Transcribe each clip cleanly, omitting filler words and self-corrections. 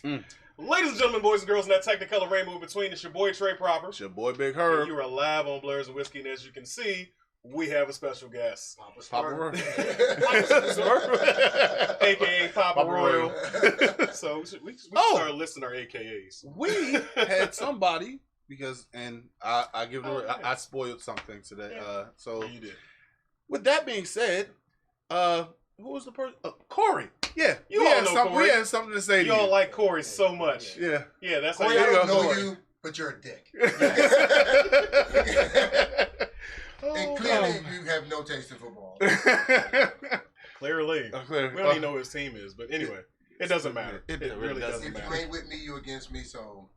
Ladies and gentlemen, boys and girls, in that technicolor rainbow between, it's your boy Trey Proper. It's your boy Big Herb. You are live on Blerds and Whiskey, and as you can see, we have a special guest. Papa Royal. AKA Papa Royal. So we start listing our AKAs. We had somebody, because, and I give it I spoiled something today. So you did. With that being said, who was the person? Corey. Yeah, we had something to say to you. Y'all like Corey so much. Yeah. Yeah, that's Corey, how I don't know you, but you're a dick. And clearly you have no taste in football. Clearly. We don't even know who his team is, but anyway, it doesn't matter. It really doesn't matter. If you ain't with me, you against me, so...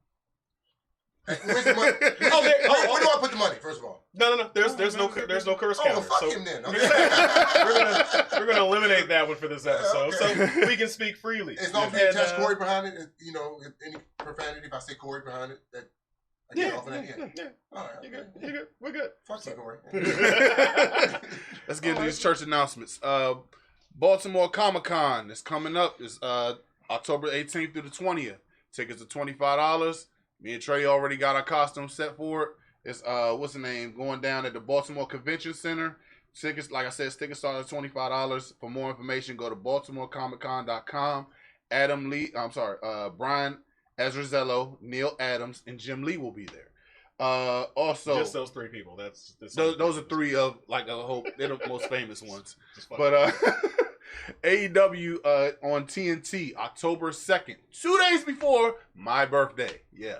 Hey, where's the money? Where do I put the money, first of all? No. There's no curse counter. Oh, well, fuck him then. Okay. we're gonna eliminate that one for this episode, okay. So we can speak freely. It's not going to attach Corey behind it. You know, any profanity, if I say Corey behind it, that I get off of that. Yeah. All right, You're good. We're good. Fuck you, Corey. Let's get into these church announcements. Baltimore Comic-Con is coming up. It's October 18th through the 20th. Tickets are $25. Me and Trey already got our costume set for it. It's what's the name? Going down at the Baltimore Convention Center. Tickets, like I said, tickets start at $25. For more information, go to BaltimoreComicCon.com. Brian Azarzello, Neil Adams, and Jim Lee will be there. Also, just those three people. Those are three of like the whole. They're the most famous ones. But AEW on TNT October 2nd, 2 days before my birthday. Yeah.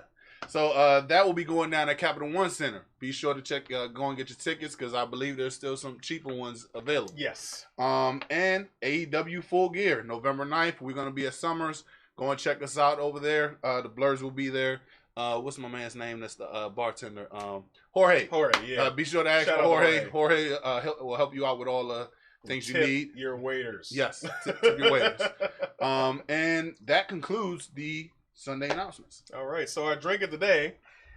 So that will be going down at Capital One Center. Be sure to check, go and get your tickets because I believe there's still some cheaper ones available. Yes. And AEW Full Gear, November 9th. We're going to be at Summers. Go and check us out over there. The Blerds will be there. What's my man's name? That's the bartender. Jorge. Yeah. Be sure to ask Jorge. Jorge will help you out with all the things you need. Your waiters. Yes. Tip your waiters. And that concludes the Sunday announcements. All right, so our drink of the day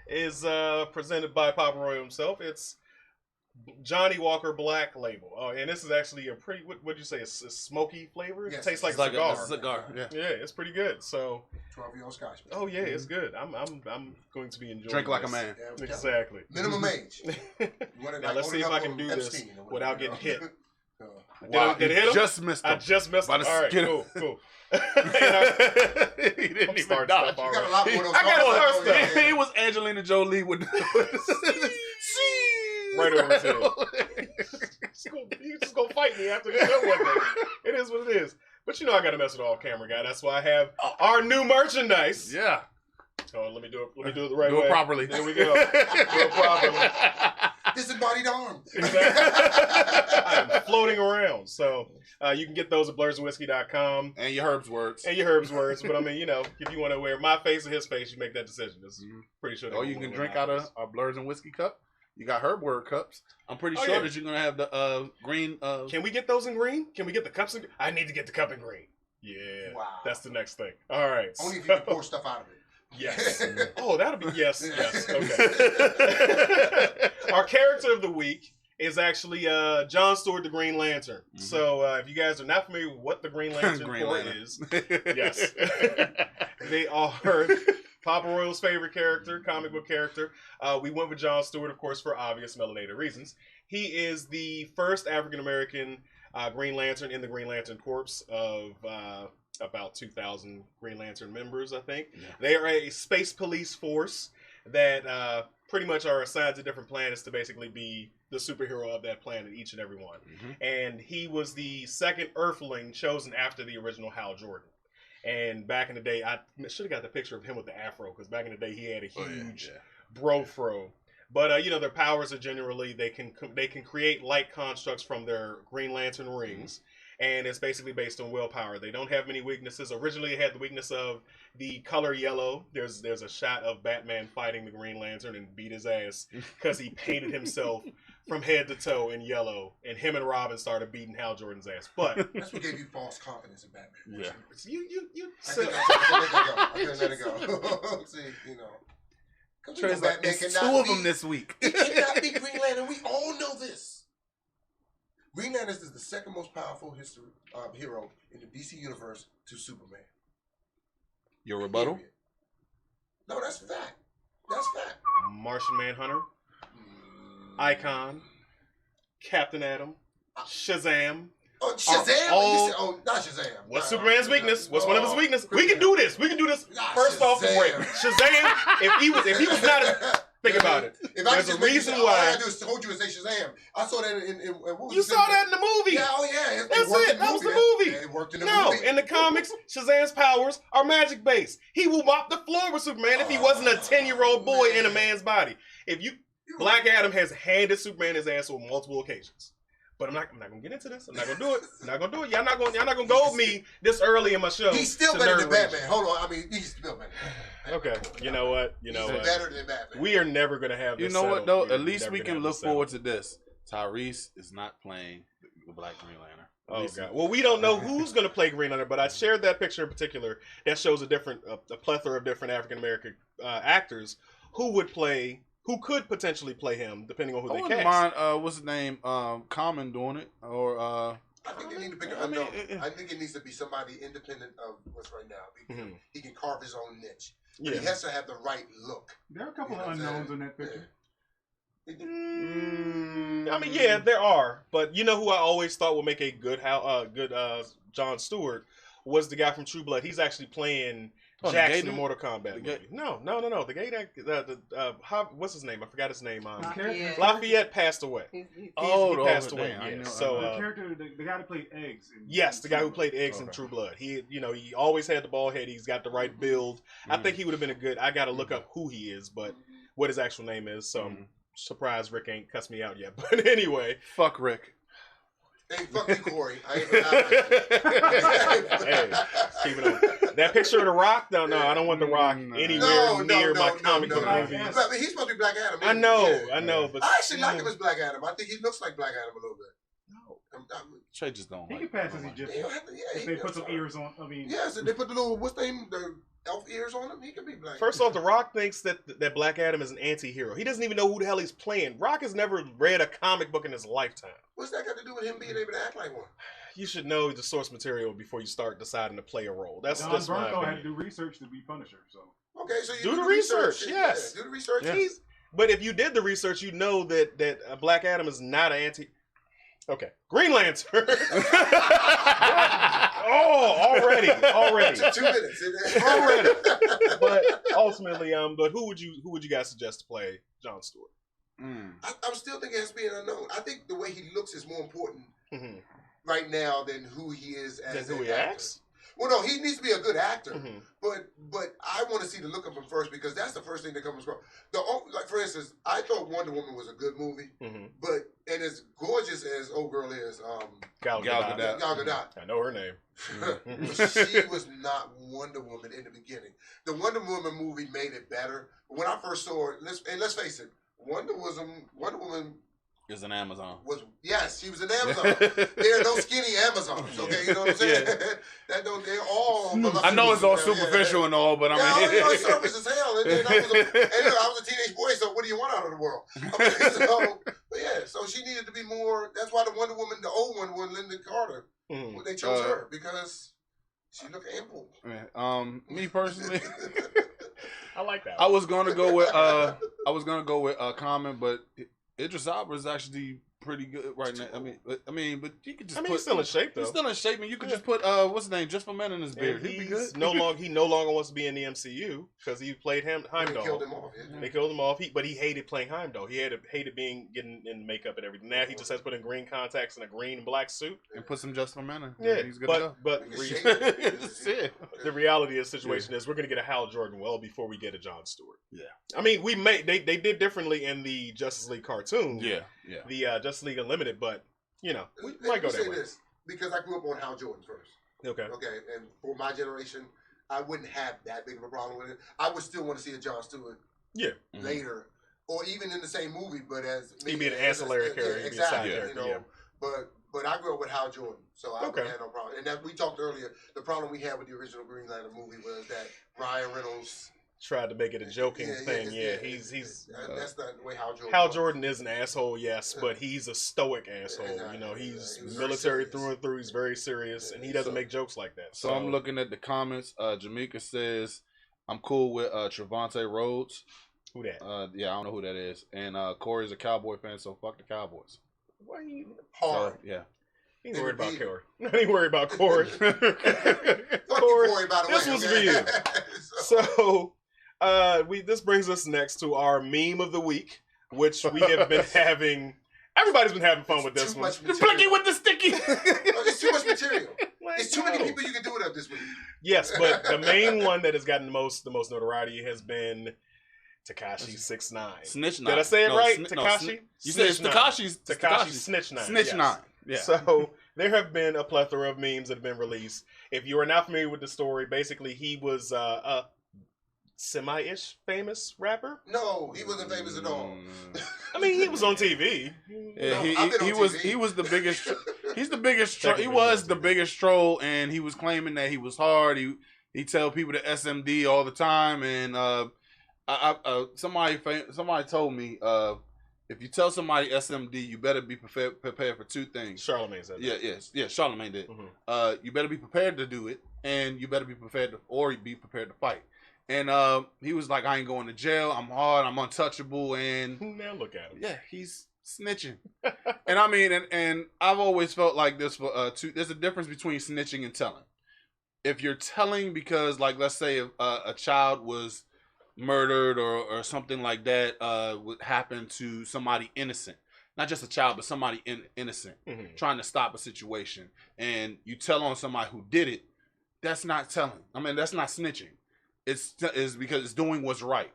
is presented by Papa Roy himself. It's Johnny Walker Black Label. Oh, and this is actually a pretty, what'd you say, a smoky flavor? Yes, it tastes like it's cigar. a cigar. Yeah, it's pretty good. So 12-year-old Scotch. Oh yeah, it's good. I'm going to be enjoying Drink like this. a man. Yeah, exactly. Minimum age. Now let's see if I can do this without getting hit. Wow, did it hit him? Just missed him. I just missed him. All right, cool. He didn't even dodge. You got a lot more of those. I got stuff. He was Angelina Jolie with right over his head. He's just gonna fight me after this show one day. It is what it is. But you know I gotta mess with all camera guy. That's why I have our new merchandise. Yeah. Oh, let me do it the right way. Do it properly. There we go. Do it properly. Disembodied arms. Exactly. I am floating around. So you can get those at blerdsandwhiskey.com. And your Herb's words. But I mean, if you want to wear my face or his face, you make that decision. It's pretty sure. Or you can drink out of our Blerds and Whiskey cup. You got Herb word cups. I'm pretty sure that you're going to have the green. Can we get those in green? Can we get the cups in green? I need to get the cup in green. Yeah. Wow. That's the next thing. All right. Only if you can pour stuff out of it. Yes. Oh, that'll be yes. Okay. Our character of the week is actually John Stewart, the Green Lantern. Mm-hmm. So if you guys are not familiar with what the Green Lantern Corps is, yes, they are Papa Royal's favorite character, comic book character. We went with John Stewart, of course, for obvious melanated reasons. He is the first African American Green Lantern in the Green Lantern Corps of about 2,000 Green Lantern members, I think. Yeah. They are a space police force that pretty much are assigned to different planets to basically be the superhero of that planet, each and every one. Mm-hmm. And he was the second Earthling chosen after the original Hal Jordan. And back in the day, I should have got the picture of him with the afro, because back in the day he had a huge bro-fro. But their powers are generally they can create light constructs from their Green Lantern rings. And it's basically based on willpower. They don't have many weaknesses. Originally, it had the weakness of the color yellow. There's a shot of Batman fighting the Green Lantern and beat his ass because he painted himself from head to toe in yellow. And him and Robin started beating Hal Jordan's ass. But that's what gave you false confidence in Batman. Yeah, you. I couldn't let it go. See, Trey's like, it's two of them this week. He cannot be Green Lantern. We all know this. Green Lantern is the second most powerful hero in the DC universe to Superman. Your rebuttal? Period. No, that's fact. That's fact. Martian Manhunter, Icon, Captain Atom, Shazam. Oh, Shazam! Not Shazam. What's Superman's weakness? What's one of his weaknesses? We can do this. We can do this. First off, Shazam. Shazam. If he was not think about it. If I There's could a just reason all I why. gotta do is hold you and say Shazam. I saw that in what was You it? saw that in the movie. Yeah, oh yeah. That's worked it. in That was the man. movie. Yeah, it worked in the No, movie. in the comics, Shazam's powers are magic based. He will mop the floor with Superman if he wasn't a 10-year-old boy in a man's body. Black Adam has handed Superman his ass on multiple occasions. But I'm not gonna get into this. I'm not gonna do it. I'm not gonna do it. Y'all not gonna go with me this early in my show. He's still to better nerd than rage. Batman. Hold on. I mean, he's still better than Batman. Okay. You know what? He's better than Batman. We are never gonna have this. You know what settled. though? We are At least never we gonna can have look this settled. forward to this. Tyrese is not playing the Black Green Lantern. Oh god. Well, we don't know who's going to play Green Lantern, but I shared that picture in particular that shows a plethora of different African American actors who could potentially play him, depending on who I they wouldn't cast. mind. What's his name? Common doing it, or I think they need to pick I mean, I think it needs to be somebody independent of what's right now. Because Mhm. he can carve his own niche. But Yeah. he has to have the right look. There are a couple of unknowns in that picture. I mean, yeah, there are, but you know who I always thought would make a good John Stewart was the guy from True Blood. He's actually playing Oh, the Jax gay in the dude? Mortal Kombat The movie. gay- No. The gay what's his name? I forgot his name. Lafayette. Lafayette passed away. Oh, he the passed other away. day. I Yeah. know. So The character, the guy that played Eggs. yes, the guy who played Eggs in Okay. True Blood. He always had the bald head. He's got the right build. I think he would have been a good. I got to look up who he is, but what his actual name is. So I'm surprised Rick ain't cussed me out yet. But anyway, fuck Rick. Hey, fuck you, Corey. I ain't hey, keep it on. That picture of the Rock? No, I don't want the Rock anywhere near my comic book movies. But he's supposed to be Black Adam. I know, but I actually like him as Black Adam. I think he looks like Black Adam a little bit. No. Trey just don't He like. can pass as Egyptian. If they put some ears on. I mean, Yes, and they put the little what's the name, the elf ears on him. He can be black. First off, The Rock thinks that Black Adam is an anti-hero. He doesn't even know who the hell he's playing. Rock has never read a comic book in his lifetime. What's that got to do with him being able to act like one? You should know the source material before you start deciding to play a role. That's Don just my Bernthal had to opinion. do research to be Punisher. So Okay, so you Do the research, Yeah, yes. do the research. Yeah. But if you did the research, you know that Black Adam is not an anti. Okay, Green Lantern. Already. 2 minutes. Already. But ultimately, but who would you guys suggest to play Jon Stewart? I'm still thinking it has to be an unknown. I think the way he looks is more important Mm-hmm. right now than who he is as Then who an he actor. acts? Well, no, he needs to be a good actor. Mhm. But I want to see the look of him first because that's the first thing that comes across. Like for instance, I thought Wonder Woman was a good movie, Mm-hmm. but and as gorgeous as old girl is, Gal Gal Gadot. Gadot. Gal Gadot. I know her name. She was not Wonder Woman in the beginning. The Wonder Woman movie made it better. When I first saw it, let's face it, Wonder Woman Is an Amazon. was she was an Amazon. There are no skinny Amazons, okay? You know what I'm saying? They're all. I know it's all superficial and all, but I mean, it's surface as hell. And I was a teenage boy, so what do you want out of the world? So she needed to be more. That's why the Wonder Woman, the old Wonder Woman, Linda Carter, Mhm. they chose her because she looked ample. me personally, I like that. I was gonna go with Common, but Idris Elba is actually pretty good right now. I mean, but you could just put. he's still in shape though. He's still in shape, and you could just put what's his name, just for men in his beard. He'd be good. He no longer wants to be in the MCU because he played They Heimdall. killed him off. Yeah. They killed him off. But he hated playing Heimdall. He hated getting in makeup and everything. Now he just has to put in green contacts and a green and black suit. And put some just for men in. Yeah, He's good to go. but We can shake it. That's it. the reality of the situation is we're gonna get a Hal Jordan well before we get a Jon Stewart. Yeah. I mean, they did differently in the Justice League cartoon. Yeah. The Justice League Unlimited, but we Let might go me that say way. this because I grew up on Hal Jordan first. Okay. Okay, and for my generation, I wouldn't have that big of a problem with it. I would still want to see a Jon Stewart Yeah. later, or even in the same movie, but as He'd be an ancillary character. He'd be a side exactly. character. You know, but I grew up with Hal Jordan, so I Okay. wouldn't have no problem. And that we talked earlier, the problem we had with the original Green Lantern movie was that Ryan Reynolds tried to make it a joking thing. He's that's not the way Hal Jordan is an asshole, yes, but he's a stoic asshole. You know, he's military through and through. He's very serious, and he doesn't make jokes like that. So I'm looking at the comments. Jamaica says, "I'm cool with Trevante Rhodes." Who that? Yeah, I don't know who that is. And Corey's a Cowboy fan, so fuck the Cowboys. Why you hard? So, yeah. He ain't worried about Corey. I ain't worried about Corey. Fuck Corey, by the way. This one's for you. So, this brings us next to our meme of the week, which we have been having. Everybody's been having fun with this one. The blicky with the sticky. It's too much material. It's too many people you can do it up this week. Yes, but the main one that has gotten the most notoriety has been Tekashi 6ix9ine. Snitch 9. Did I say it right? Tekashi? You said it's Tekashi's. Tekashi Snitch 9. Snitch 9. Yeah. So there have been a plethora of memes that have been released. If you are not familiar with the story, basically he was a semi-ish famous rapper. No, he wasn't famous at all. I mean, he was on TV. Yeah, he was the biggest. He's the biggest. He was the biggest troll, and he was claiming that he was hard. He tell people to SMD all the time, and somebody told me if you tell somebody SMD, you better be prepared for two things. Charlamagne said that. Yeah. Charlamagne did. Mm-hmm. You better be prepared to do it, and you better be prepared to fight. And he was like, I ain't going to jail. I'm hard. I'm untouchable. And now look at him. Yeah, he's snitching. And I mean, and I've always felt like this for there's a difference between snitching and telling. If you're telling because, like, let's say a child was murdered or something like that would happen to somebody innocent, not just a child but somebody innocent, trying to stop a situation, and you tell on somebody who did it, that's not telling. I mean, that's not snitching. It's because it's doing what's right.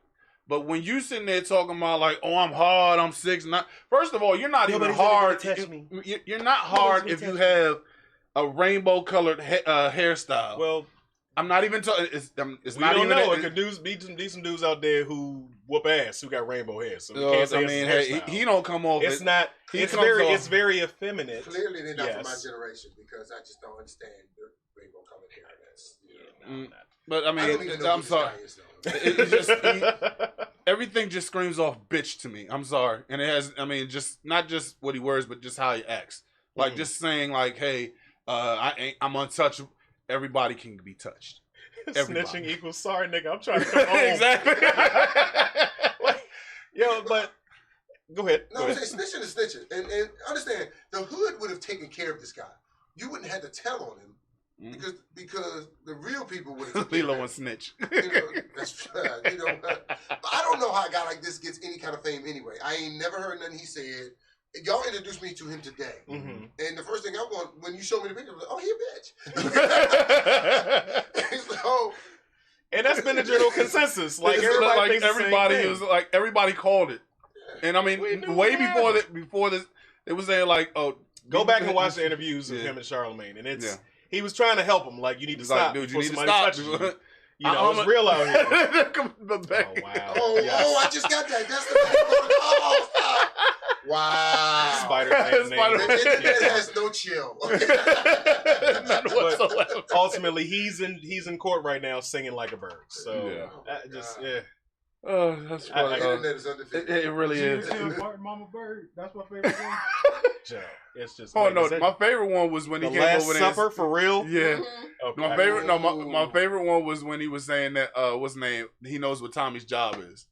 But when you sitting there talking about like, oh, I'm hard, I'm 6'9", first of all, you're not even hard. You're not hard if you have a rainbow colored hairstyle. Well, I'm not even talking. It's not don't even. Know. It could be some dudes out there who whoop ass who got rainbow hair. So we can't say it's he don't come off. It's not. It's very effeminate. Clearly, they're not from my generation because I just don't understand the rainbow colored hair. That's But I mean, I'm sorry. It's just everything just screams off bitch to me. I'm sorry, and it has. I mean, just not just what he wears, but just how he acts. Like just saying like, hey, I'm untouchable. Everybody can be touched. Snitching equals sorry, nigga. I'm trying to come home. Exactly. But go ahead. No, I'm saying snitching is snitching, and understand the hood would have taken care of this guy. You wouldn't have to tell on him because the real people would have. Lilo and snitch. That's I don't know how a guy like this gets any kind of fame anyway. I ain't never heard nothing he said. Y'all introduced me to him today, and the first thing I want when you show me the picture, was like, oh, he a bitch. So, and that's been the general consensus. Like everybody called it, and I mean, way before this, it was saying like, oh, go back and watch the interviews of him and Charlamagne, and he was trying to help him. Like, you need to stop, dude. You need to stop. You know, it's real out here. Oh wow! Oh, I just got that. That's the thing. Stop. Wow. Spider-Man. The internet has no chill. None whatsoever. Ultimately, he's in court right now singing like a bird. So Oh, that's funny. The internet is undefeated. It really is. Mama Bird. That's my favorite one. It's just. Oh no, my favorite one was when he came over there. Last Supper for real. Yeah. Okay. My favorite. No, my favorite one was when he was saying that. What's his name? He knows what Tommy's job is.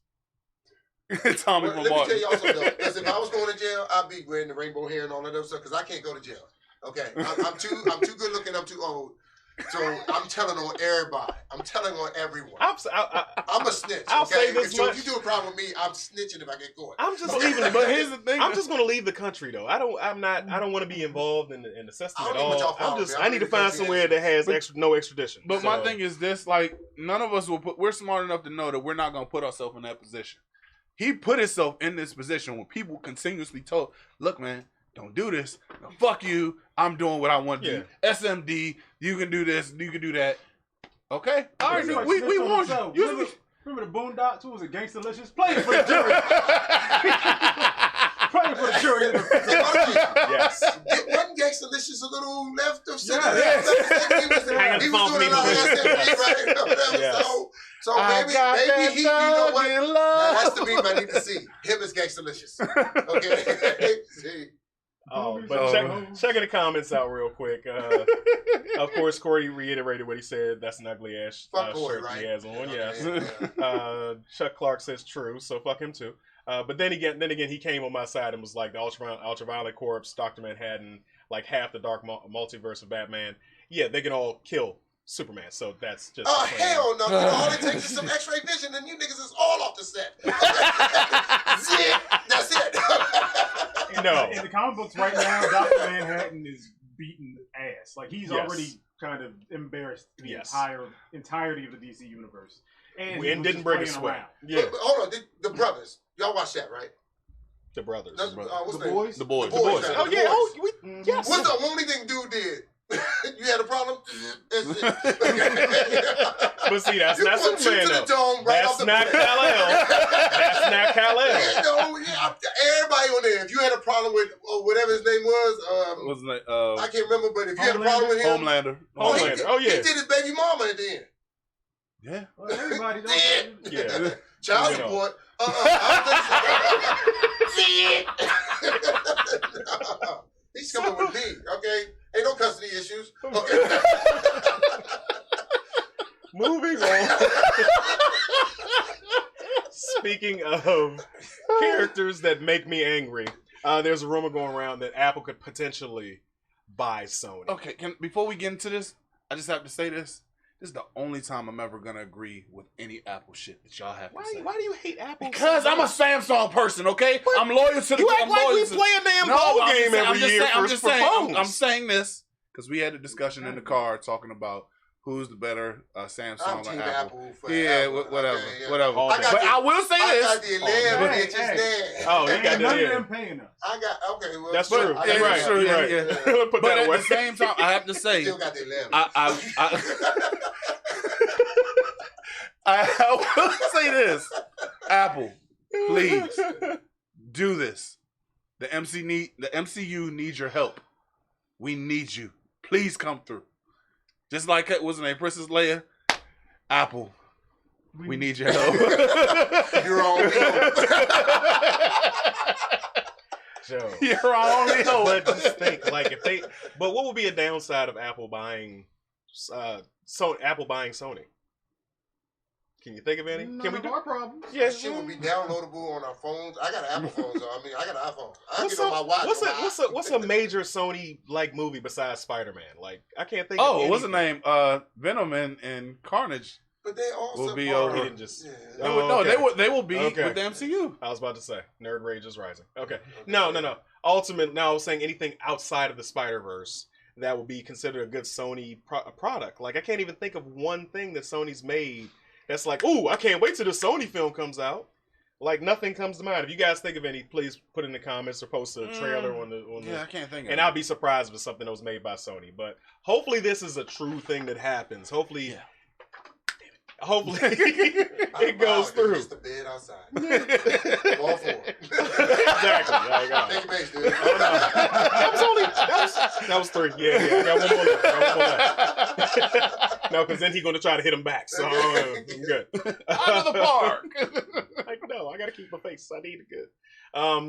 Tommy from Let me Martin. tell y'all something though. Because if I was going to jail, I'd be wearing the rainbow hair and all that other stuff. Because I can't go to jail. Okay, I'm too good looking. I'm too old. So I'm telling on everybody. I'm telling on everyone. I'm a snitch. I'll say this much. If you do a problem with me, I'm snitching if I get caught. I'm just leaving. But here's the thing. I'm just going to leave the country though. I don't want to be involved in the system at all. I need to find somewhere that has no extradition. But my thing is this: like, none of us we're smart enough to know that we're not going to put ourselves in that position. He put himself in this position when people continuously told, "Look, man, don't do this. No, fuck you. I'm doing what I want to do. SMD. You can do this. You can do that. Okay. All right. We want you. Remember the Boondocks? Who was it? Gangsta-licious? Playing for the jury. Playing for the jury. Yes. Wasn't Gangsta-licious a little left of center? Yeah. He was doing a lot of SMD, right? Yes. So So maybe he, you know what? Now, that's the meme I need to see. Him as Gangsta-licious. Okay. See. Oh, but checking the comments out real quick. Of course, Corey reiterated what he said. That's an ugly ass shirt right? he has on. Okay, Yes. yeah. Chuck Clark says true, so fuck him too. But then again, he came on my side and was like the Ultraviolet Corps, Dr. Manhattan, like half the Dark Multiverse of Batman. Yeah, they can all kill Superman, so that's just. Oh hell no! All it takes is some X-ray vision, and you niggas is all off the set. That's it. No. In the comic books right now, Dr. Manhattan is beating ass. Like he's already kind of embarrassed the entirety of the DC universe, and didn't break a sweat. Yeah. But hold on, the brothers. Y'all watch that, right? The brothers. What's the name? boys. The boys. Oh yeah. Oh, yes. What's the only thing dude did? You had a problem? That's it. But see, that's not Superman. Superman, To the though. dome right That's off the not bat. Kal-El. That's not Kal-El. You know, everybody on there. If you had a problem with whatever his name was, What's the I can't remember, but if you had a problem with him, Homelander. Homelander. Oh yeah. he did his baby mama at the end. Yeah. Well, everybody does. Yeah. Child You know. support. I don't think so. No. He's coming with me, okay? Ain't no custody issues. Okay. Moving on. Speaking of characters that make me angry, there's a rumor going around that Apple could potentially buy Sony. Okay, before we get into this, I just have to say this. This is the only time I'm ever gonna agree with any Apple shit that y'all have to say. Why do you hate Apple? Because I'm a Samsung person, okay? But I'm loyal to the. You act I'm like loyal we to- play a damn No, ball I'm game just saying- every year I'm for just saying. phones. I'm saying this because we had a discussion in the car talking about who's the better Samsung I'm or team Apple. Apple for Yeah, Apple. whatever, Okay, yeah. whatever. All day. But I will say I this. got the 11 Hey, inches hey. there. Oh, he got Ain't that. none of Yeah. them paying us. I got, okay, well. That's so true. I You're got right. the You're 11. right. Yeah. Put But that at away. the same time, I have to say, Still got the 11. I will say this. Apple, please do this. The MCU needs your help. We need you. Please come through. Just like what's her name, Princess Leia. Apple, we need your help. You're on Joe. You're our only hope. But just think, like, if they. But what would be a downside of Apple buying Sony? Can you think of any? None Can we of do? our problems. Yeah. Shit will be downloadable on our phones. I got an Apple phone, so I mean, I got an iPhone. I What's get on my watch. what's a major Sony like movie besides Spider-Man? Like I can't think. of Oh, what's the anything. name? Venom and Carnage. But they also Will be are- over. He didn't just. Yeah. They will be Okay. with the MCU. I was about to say nerd rage is rising. Okay. No. Ultimate. Now I was saying anything outside of the Spider-Verse that would be considered a good Sony product. Like I can't even think of one thing that Sony's made that's like, ooh, I can't wait till the Sony film comes out. Like nothing comes to mind. If you guys think of any, please put in the comments or post a trailer on the. Yeah, I can't think of And it. I'll be surprised if it's something that was made by Sony. But hopefully this is a true thing that happens. Hopefully, hopefully it goes through. It's the bed outside. All for it. Exactly. Like, Take your base, dude. that was three. Yeah. I got one more left. No, because then he's going to try to hit him back. So I'm good. Out of the park. Like, no, I got to keep my face. I need it good.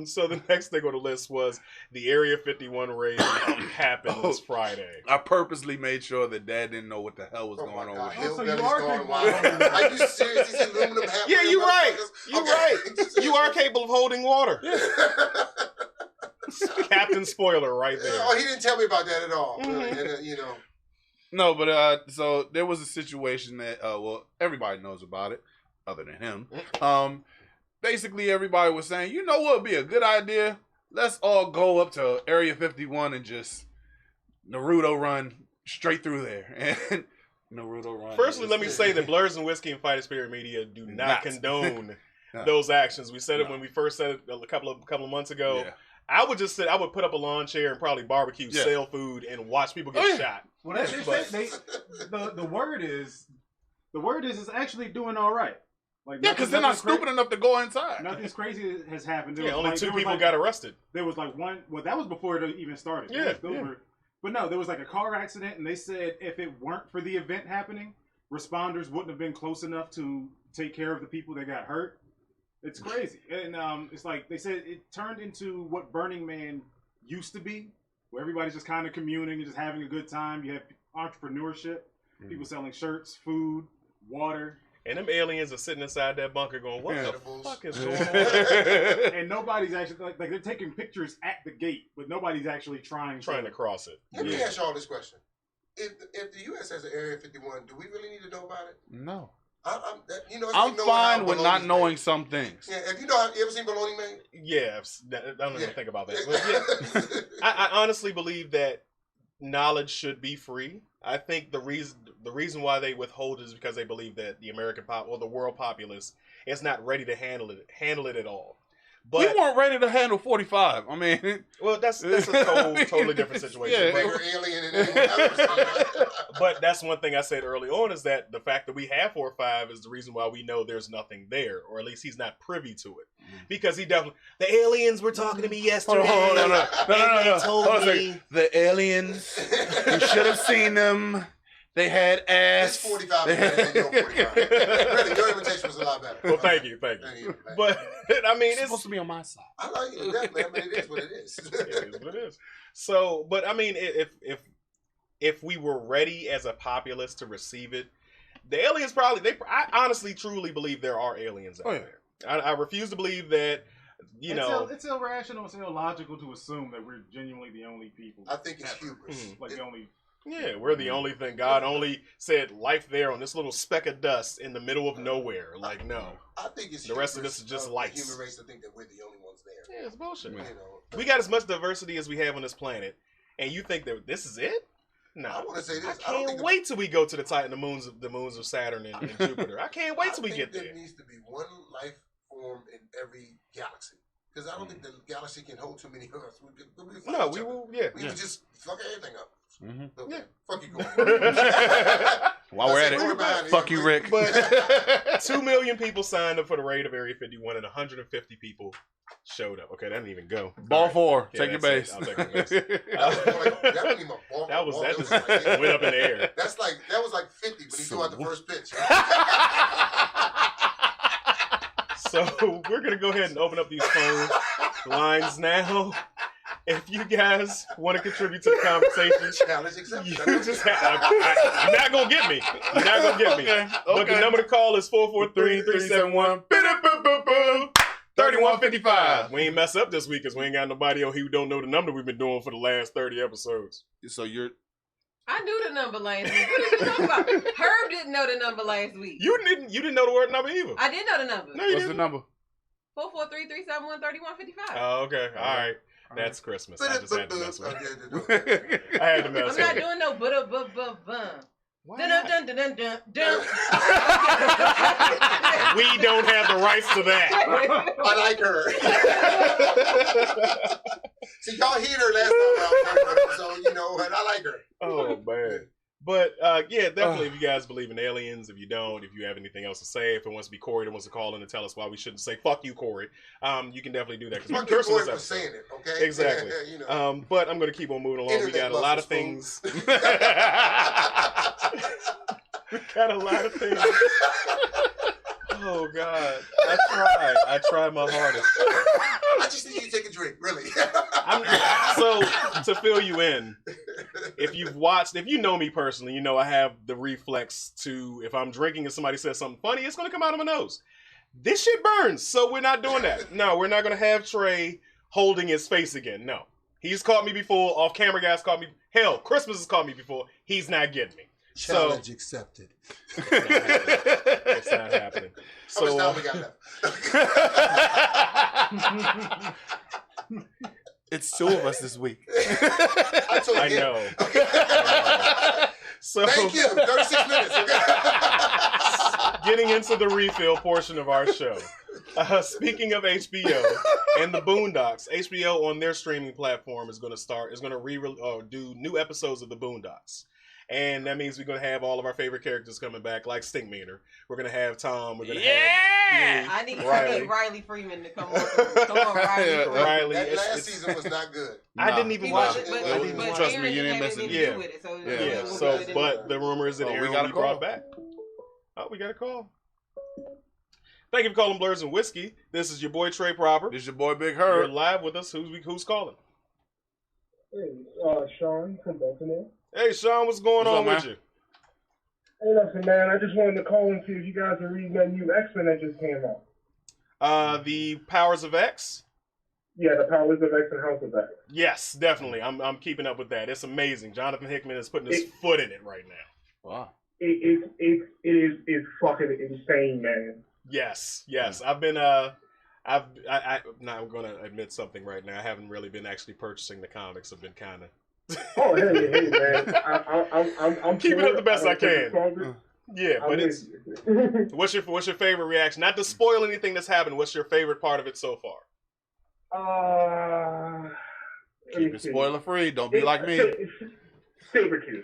So the next thing on the list was the Area 51 raid happened this Friday. I purposely made sure that Dad didn't know what the hell was Oh going my on God. with him. So Hillbillies you are going capable wild. of- Are you serious? These aluminum hat Yeah, wearing you're right. motherfuckers? You're Okay. right. You are capable of holding water. Captain Spoiler right there. Oh, he didn't tell me about that at all. Mhm. And, you know. No, but so there was a situation that well, everybody knows about it, other than him. Basically everybody was saying, you know what would be a good idea? Let's all go up to Area 51 and just Naruto run straight through there. And Naruto run. Firstly, let me say that Blerds and Whiskey and Fighter Spirit Media do not condone those actions. We said it when we first said it a couple of months ago. Yeah. I would just sit. I would put up a lawn chair and probably barbecue, Yeah. sell food, and watch people get shot. Well, the word is it's actually doing all right. Like Yeah, because they're not stupid enough to go inside. Nothing's crazy has happened. There Yeah, was only like- two there was people like- got arrested. There was like one. Well, that was before it even started. Yeah, Those were, but no, there was like a car accident, and they said if it weren't for the event happening, responders wouldn't have been close enough to take care of the people that got hurt. It's crazy. And it's like they said it turned into what Burning Man used to be, where everybody's just kind of communing and just having a good time. You have entrepreneurship, people selling shirts, food, water. And them aliens are sitting inside that bunker going, what the fuck is going on? And nobody's actually, like they're taking pictures at the gate, but nobody's actually trying to cross it. Let me ask y'all this question. If the U.S. has an Area 51, do we really need to know about it? No. I'm fine with not knowing some things. Yeah, you ever seen Bologna Man? Yeah, I don't even think about that. But yeah, I honestly believe that knowledge should be free. I think the reason why they withhold it is because they believe that the American the world populace is not ready to handle it at all. But we weren't ready to handle 45. I mean, well, that's a totally different situation. Yeah. Bigger alien than anyone else. But that's one thing I said early on is that the fact that we have 4 or 5 is the reason why we know there's nothing there, or at least he's not privy to it. Because he definitely, the aliens were talking to me yesterday. Hold on. They told me the aliens. You should have seen them. They had ass. It's 45 minutes and you're 45. Really, your invitation was a lot better. Well, thank you. But I mean, it's supposed to be on my side. I like it, definitely. I mean, it is what it is. It is what it is. So, but I mean, if we were ready as a populace to receive it, the aliens I honestly, truly believe there are aliens out there. I refuse to believe that. It's irrational, it's illogical to assume that we're genuinely the only people. I think it's hubris. Like the only. Yeah, we're the only thing. God only said life there on this little speck of dust in the middle of nowhere. Like, no. I think it's the rest of this is just lights. The human race to think that we're the only ones there. Yeah, it's bullshit. We got as much diversity as we have on this planet, and you think that this is it? No. I want to say this. I can't wait till we go to the moons of Saturn and Jupiter. I can't wait till we get there. There needs to be one life form in every galaxy. Because I don't think the galaxy can hold too many Earths. We would just fuck everything up. Mm-hmm. Okay. Fuck you, While we're at it, fuck you, Rick. But 2 million people signed up for the raid of Area 51, and 150 people showed up. Okay, that didn't even go. Ball 4. Take your base. I'll take your base. That just went up in the air. That was like 50 when he threw out the first pitch. So we're gonna go ahead and open up these phone lines now. If you guys want to contribute to the conversation, challenge accepted. You just you're not gonna get me. You're not gonna get me. Okay. But the number to call is 443-371-3155. We ain't mess up this week because we ain't got nobody on here who don't know the number we've been doing for the last 30 episodes. So you're. I knew the number last week. What are you talking about? Herb didn't know the number last week. You didn't know the word number either. I did know the number. No, you What's didn't. the number? 443-371-3155. Oh, okay. All right. That's Christmas. I just had to mess with it. I had to mess with I'm not it. doing no bun. Why Dun not? dun dun dun dun dun. We don't have the rights to that. I like her. See, y'all hit her last time, so and I like her. Oh man. But yeah, definitely. If you guys believe in aliens, if you don't, if you have anything else to say, if it wants to be Corey that wants to call in and tell us why we shouldn't say "fuck you, Corey," you can definitely do that. Fuck you, Corey, for saying it. Okay. Exactly. But I'm going to keep on moving along. We got a lot of things. We got a lot of things. Oh God, I try my hardest. I just need you to take a drink, really. So to fill you in, if you know me personally, you know I have the reflex to, if I'm drinking and somebody says something funny, it's gonna come out of my nose. This shit burns, so we're not doing that. No, we're not gonna have Trey holding his face again. No, he's caught me before. Off camera guys caught me. Hell, Christmas has caught me before. He's not getting me. Challenge accepted. It's not happening. How much time we got left? It's 2 of us this week. I know. So, thank you. 36 minutes. Getting into the refill portion of our show. Speaking of HBO and the Boondocks, HBO on their streaming platform is going to do new episodes of the Boondocks. And that means we're going to have all of our favorite characters coming back, like Stinkmeaner. We're going to have Tom. We're going to have I need Riley Freeman to come on. Come on, Riley. That last season was not good. I didn't even watch it. Trust me, you didn't miss it. Yeah. But the rumor is that Aaron will be brought back. Oh, we got a call. Thank you for calling Blerds and Whiskey. This is your boy Trey Proper. This is your boy Big You're Herb. live with us. Who's calling? Hey, Sean from Baltimore. Hey, Sean, what's going What's on up, with man? you? Hey, listen, man, I just wanted to call and see if you guys are reading that new X-Men that just came out. The Powers of X? Yeah, the Powers of X and House of X. Yes, definitely. I'm keeping up with that. It's amazing. Jonathan Hickman is putting his foot in it right now. Wow. It's fucking insane, man. Yes. I've been I'm going to admit something right now. I haven't really been actually purchasing the comics. I've been kind of. Oh, hey, man. I'm keeping sure up the best I can. Yeah, but it's. you. What's your favorite reaction? Not to spoil anything that's happened. What's your favorite part of it so far? Keep it spoiler free. Don't be like me. Sabretooth.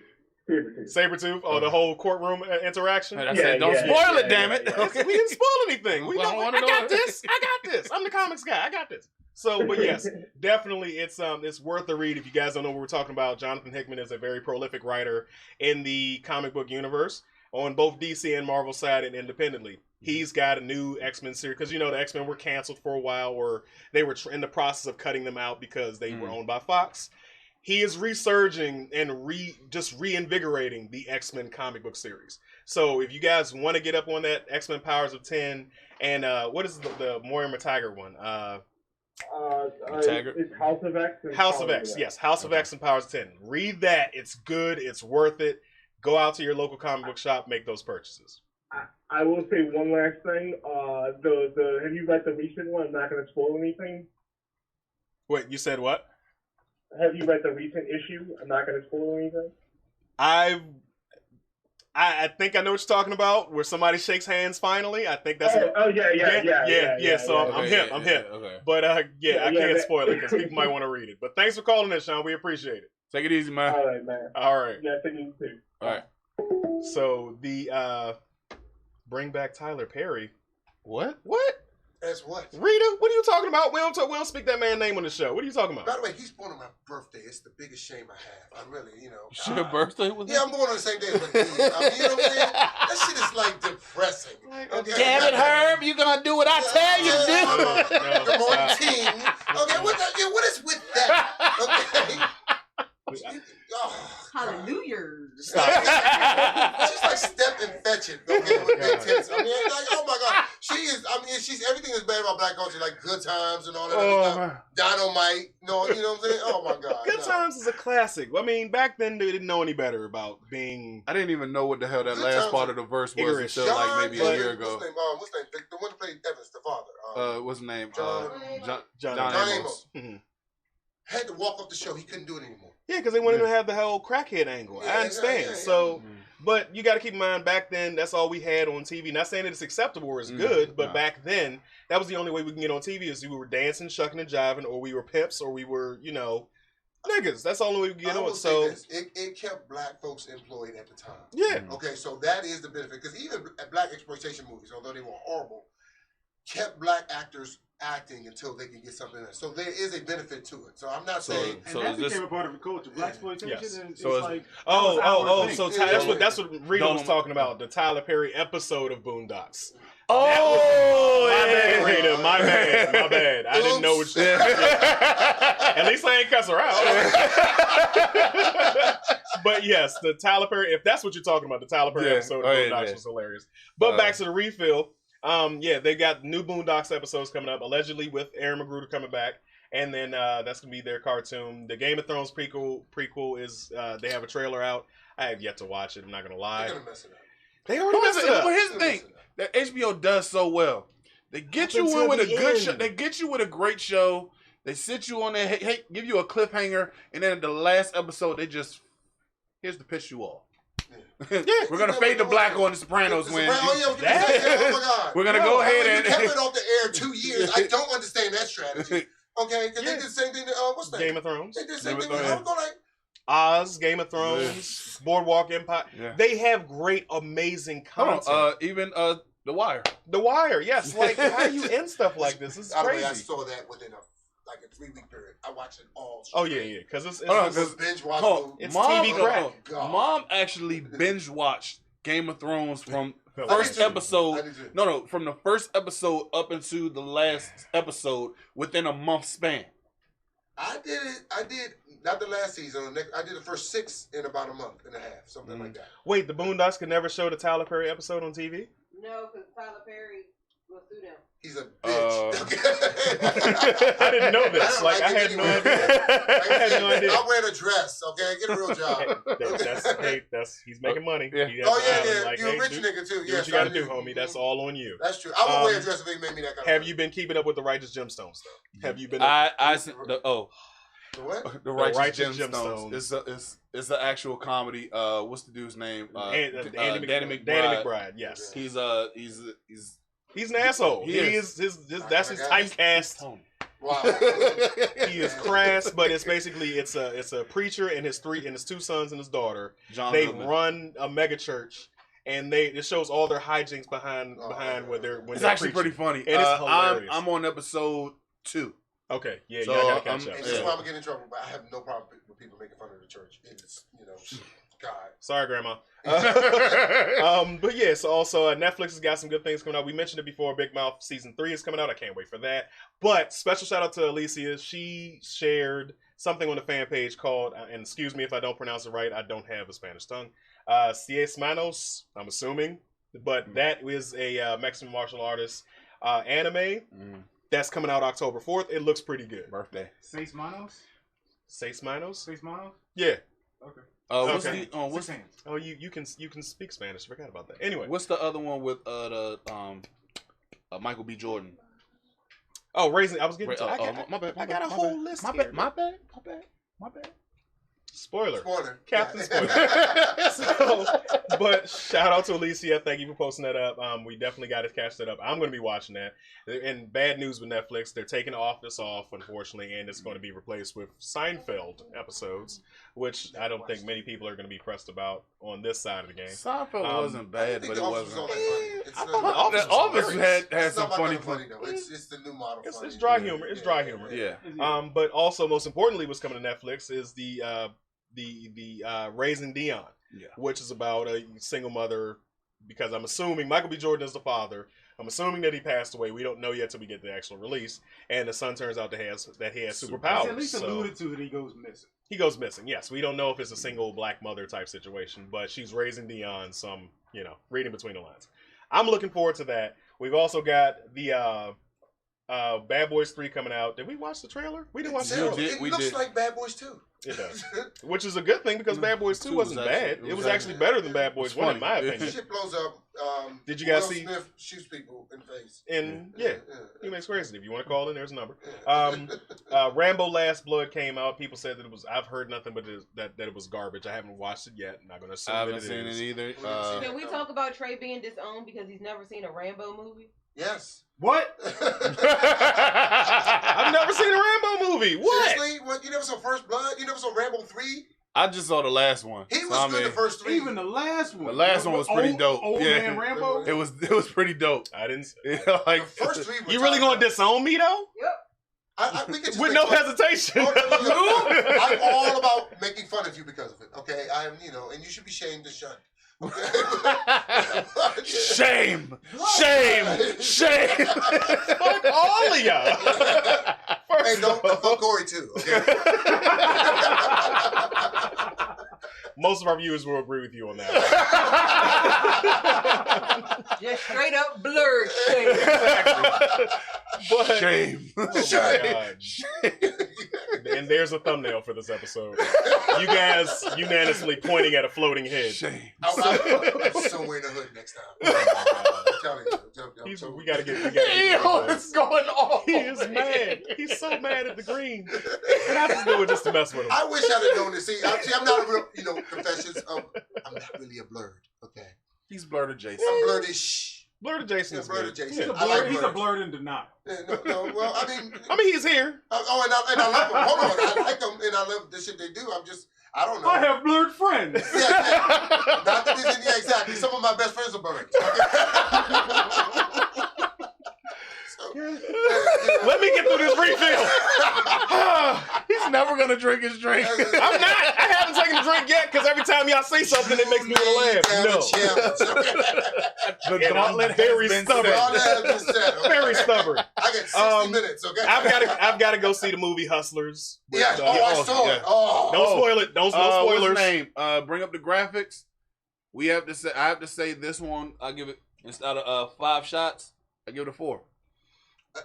Sabretooth? Oh, the whole courtroom interaction? I said, don't spoil it, damn it. We didn't spoil anything. We Well, know. I I wanna know. got this. I'm the comics guy. I got this. So, but yes, definitely, it's worth a read. If you guys don't know what we're talking about, Jonathan Hickman is a very prolific writer in the comic book universe on both DC and Marvel side and independently. He's got a new X-Men series because the X-Men were canceled for a while, or they were in the process of cutting them out because they were owned by Fox. He is resurging and reinvigorating the X-Men comic book series. So if you guys want to get up on that, X-Men Powers of 10, and what is the Moira Tiger one? It's House of X. And House of X, yes. House of X and Powers of 10. Read that. It's good. It's worth it. Go out to your local comic book shop, make those purchases. I will say one last thing. Have you read the recent one? I'm not going to spoil anything. Wait, you said what? Have you read the recent issue? I'm not going to spoil anything. I think I know what you're talking about. Where somebody shakes hands finally. I think that's. Yeah. So I'm hip. Okay. But I can't spoil it because people might want to read it. But thanks for calling in, Sean. We appreciate it. Take it easy, man. All right, man. All right. Yeah, take it easy too. All right. So the bring back Tyler Perry. What? As what? Rita, what are you talking about? We don't speak that man's name on the show. What are you talking about? By the way, he's born on my birthday. It's the biggest shame I have. I really, Your birthday was Yeah, I'm born on the same day as my kid. You know what I'm saying? That shit is like depressing. Okay? Damn it, Herb! You gonna do what I tell you to do? Good morning, team. Okay, what is with that? Okay. Hallelujah. It's just like step and fetch it. Okay, with the intense. I mean, like, oh my God, she's everything is bad about black culture, like Good Times and all that other stuff. Dynamite, you know what I'm saying? Oh my God. Good Times is a classic. I mean, back then they didn't know any better about being. I didn't even know what the hell that Good last Times part of the verse was Ignorant. until like maybe a year ago. What's his name? The one who played Evans, the father. What's his name? John Amos. Mhm. Had to walk off the show. He couldn't do it anymore. Yeah, because they wanted to have the whole crackhead angle. Yeah, I understand. yeah. So, but you got to keep in mind, back then, that's all we had on TV. Not saying that it's acceptable or it's good, but back then, that was the only way we can get on TV is we were dancing, shucking, and jiving, or we were pimps, or we were, niggas. That's the only way we could get on. So it kept black folks employed at the time. Yeah. Okay, so that is the benefit. Because even black exploitation movies, although they were horrible, kept black actors acting until they can get something else. So there is a benefit to it. So I'm not saying. And that became a part of the culture. Black exploitation. Yes. And So it's like So that's what Rita was talking about. The Tyler Perry episode of Boondocks. My bad, Rita. My bad. I didn't know what. At least I ain't cuss her out. But yes, the Tyler Perry. If that's what you're talking about, the Tyler Perry episode of Boondocks was hilarious. But back to the refill. They got new Boondocks episodes coming up, allegedly with Aaron McGruder coming back, and then that's gonna be their cartoon. The Game of Thrones prequel is they have a trailer out. I have yet to watch it. I'm not gonna lie. They're gonna mess it up. They already messed it up. But here's the thing that HBO does so well: they get you in with a good show. They get you with a great show. They sit you on there, hey, give you a cliffhanger, and then at the last episode, they just here's to piss you off. Yeah, we're gonna fade to black on the Sopranos when. Oh my God! We're gonna go ahead and you kept it off the air 2 years. I don't understand that strategy. Okay, because they did the same thing. What's that? Game of Thrones. They did the same thing. I'm going like. Oz, Game of Thrones, Boardwalk Empire. Yeah. They have great, amazing content. Even The Wire. The Wire, yes. Like, how do you end stuff like this? This is crazy. I saw that within a 3-week period. I watched it all. Oh yeah, because it's binge watching. It's TV crack. Mom actually binge watched Game of Thrones from Felt first like- episode. I did too. No, from the first episode up into the last episode within a month span. I did it. I did not the last season. I did the first 6 in about a month and a half, something like that. Wait, the Boondocks could never show the Tyler Perry episode on TV? No, because Tyler Perry will sue them. He's a bitch. I didn't know this. I had no idea. I had no idea. I'm wearing a dress. Okay, get a real job. That's he's making money. Yeah. He has Oh an yeah, island, yeah. like, You're hey, a rich dude, nigga too. do Yes, what you got to I do, homie. That's all on you. That's true. I would wear a dress if they made me that kind Have of you been keeping up with the Righteous Gemstones though? Have you been? The what? The Righteous Gemstones. Gemstones. It's an actual comedy. What's the dude's name? Danny McBride. McBride. Yes, He's he's an asshole. He He is. is that's his typecast. Wow. He is crass, but it's basically it's a preacher and his 2 sons and his daughter. John They Goodman. run a mega church, and it shows all their hijinks behind when they're It's they're actually preaching. pretty funny. It is hilarious. I'm on episode 2. Okay, yeah, So, I gotta catch up. And this is why I'm getting in trouble, but I have no problem with people making fun of the church. It's, God. Sorry, Grandma. But yeah, so also Netflix has got some good things coming out. We mentioned it before. Big Mouth season 3 is coming out. I can't wait for that. But special shout out to Alicia. She shared something on the fan page called, and excuse me if I don't pronounce it right. I don't have a Spanish tongue. Cies Manos, I'm assuming, but that is a Mexican martial artist anime that's coming out October 4th. It looks pretty good. Birthday. Seis manos? Seis Manos? Seis manos? Yeah. Okay. What's Okay. the 6 hands. Oh, you can speak Spanish. I forgot about that. Anyway. what's the other one with Michael B. Jordan? Oh, Raising. I was getting. My bad. I got a whole list here. My bad. Spoiler. Spoiler. Captain Yeah. Spoiler. But shout out to Alicia. Thank you for posting that up. We definitely got to catch that up. I'm going to be watching that. And bad news with Netflix, they're taking Office off, unfortunately, and it's going to be replaced with Seinfeld episodes, which I don't think many people are going to be pressed about on this side of the game. Seinfeld wasn't I bad, think but the it Office wasn't. was all that funny. It's I the- thought The Office The was Office hilarious. had it's some not my funny kind of funny though. It's the new model. It's funny. dry humor. It's dry humor. Yeah. But also, most importantly, what's coming to Netflix is the Raising Dion, which is about a single mother. Because I'm assuming Michael B. Jordan is the father. I'm assuming that he passed away. We don't know yet till we get the actual release. And the son turns out that he has superpowers. It's at least so alluded to that he goes missing. he goes missing. Yes, we don't know if it's a single black mother type situation, but she's raising Dion. Some reading between the lines. I'm looking forward to that. We've also got the Bad Boys 3 coming out. Did we watch the trailer? We didn't watch the trailer. It We looks did. like Bad Boys 2. It does. Which is a good thing because Bad Boys 2 wasn't bad. It was actually better than Bad Boys 1 in my opinion. Shit blows up. Did you guys Will see? Smith shoots people in the face. And he makes crazy. If you want to call in, there's a number. Yeah. Rambo Last Blood came out. People said that it was. I've heard nothing but that it was garbage. I haven't watched it yet. I'm not going to assume I haven't that seen it is. either. Can we talk about Trey being disowned because he's never seen a Rambo movie? Yes. What? I've never seen a Rambo movie. What? Seriously? What? You never saw First Blood? You never saw Rambo 3? I just saw the last one. He was So, I good the mean, first 3. Even the last one. The last one was pretty dope. Old Yeah. man Rambo? It was pretty dope. I didn't. Like the first 3 were You really top. going to disown me though? I think it just With makes no fun- hesitation. Oh, no. I'm all about making fun of you because of it. Okay, I'm, and you should be shamed and shunned. Okay. Shame! Shame! Fuck all of y'all. Hey, First don't of all, fuck Corey too. Okay. most of our viewers will agree with you on that. Just straight up blurred shit. Exactly. But, Shame! oh my God. And there's a thumbnail for this episode. You guys unanimously pointing at a floating head. Shame! I'm somewhere in the hood next time. I'm telling you. We gotta get. Yo, What's going on? He is mad. He's so mad at the green. And I just do it just to mess with him. I wish I'd have known this. See, I'm not a real, confessions. I'm not really a blurred. Okay, He's blurred adjacent. I'm blurred-ish. Blurred Jason Yeah, is Blurred good. Jason. Yeah. I like He's a blurs. blurred in denial. No, well, I mean, He's here. and I love them. Hold on, I like them, and I love the shit they do. I don't know. I have blurred friends. Yeah. Not that this is, yeah, exactly. Some of my best friends are birds. Let me get through this refill. He's never gonna gonna drink his drink. I'm not. I haven't taken a drink yet because every time y'all say something, it makes me want to laugh. No. The gauntlet very has been stubborn. set. Very stubborn. I got 60 minutes, okay? I've got to go see the movie Hustlers. with, Yeah, I saw it. Oh. Don't spoil it. No spoilers. What's his name? Bring up the graphics. I have to say this one. I give it instead of 5 shots. I give it a 4.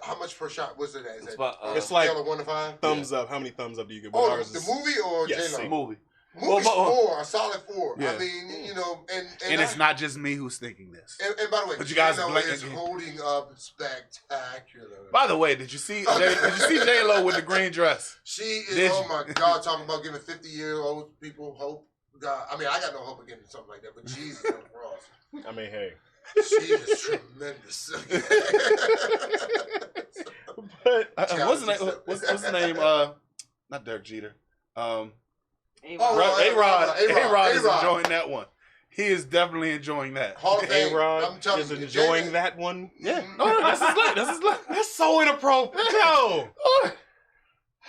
How much per shot was it? Is it's like scale of 1 to 5? Thumbs up. How many thumbs up do you give? Oh, the movie or yes, J-Lo? the movie. Movie's 4, a solid 4. Yeah. I mean, you know, and it's not just me who's thinking this. And by the way, but you guys J-Lo is holding up spectacular. By the way, did you see J-Lo with the green dress? She is. Oh my God, talking about giving 50-year-old people hope. God, I mean, I got no hope against something like that, but Jesus on the cross. I mean, hey. She is tremendous. But what's his name? Not Derek Jeter. A-Rod is enjoying that one. He is definitely enjoying that. Hall of Fame. A-Rod is enjoying that one. Yeah. No, that's his leg. That's so inappropriate. No.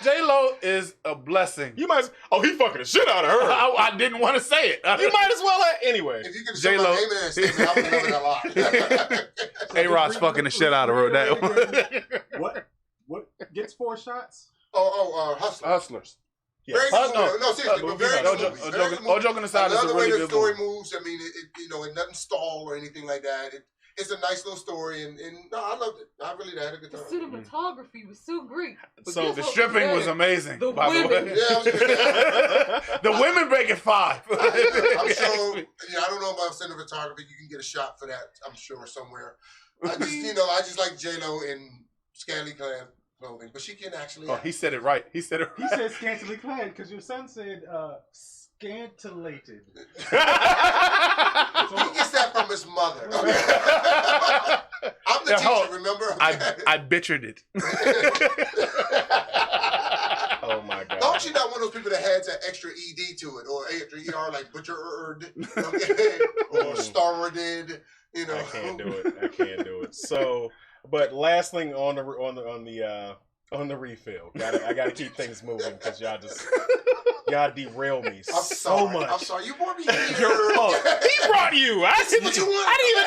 J-Lo is a blessing. You might. He fucking the shit out of her. I didn't want to say it. You might as well. Anyway. If you could show my name in that statement, I would love it a lot. A-Rod's fucking the shit out of her. That one. What gets 4 shots? Hustlers. Yes. Very good movie. No, seriously, but very good movie. Joking aside, I love the way the story movie. moves. I mean, it doesn't stall or anything like that. It's a nice little story, and no, I loved it. I really had a good time. The cinematography was so great. So the stripping was amazing. The by women. The way. Yeah, the women break it 5. I'm sure. I don't know about cinematography. You can get a shot for that. I'm sure somewhere. I just like J-Lo in scantily clad clothing, but she can actually. He said it right. He said scantily clad because your son said scantilated. He gets that from his mother. Okay? I'm the teacher, remember? Okay. I bitchered it. Oh my God. Don't you not one of those people that has an extra ED to it or extra ER like butchered, okay? Or starred, you know? I can't do it. So, but last thing on the refill, I gotta keep things moving because y'all derail me so much. I'm sorry. You brought me here. He brought you. I didn't even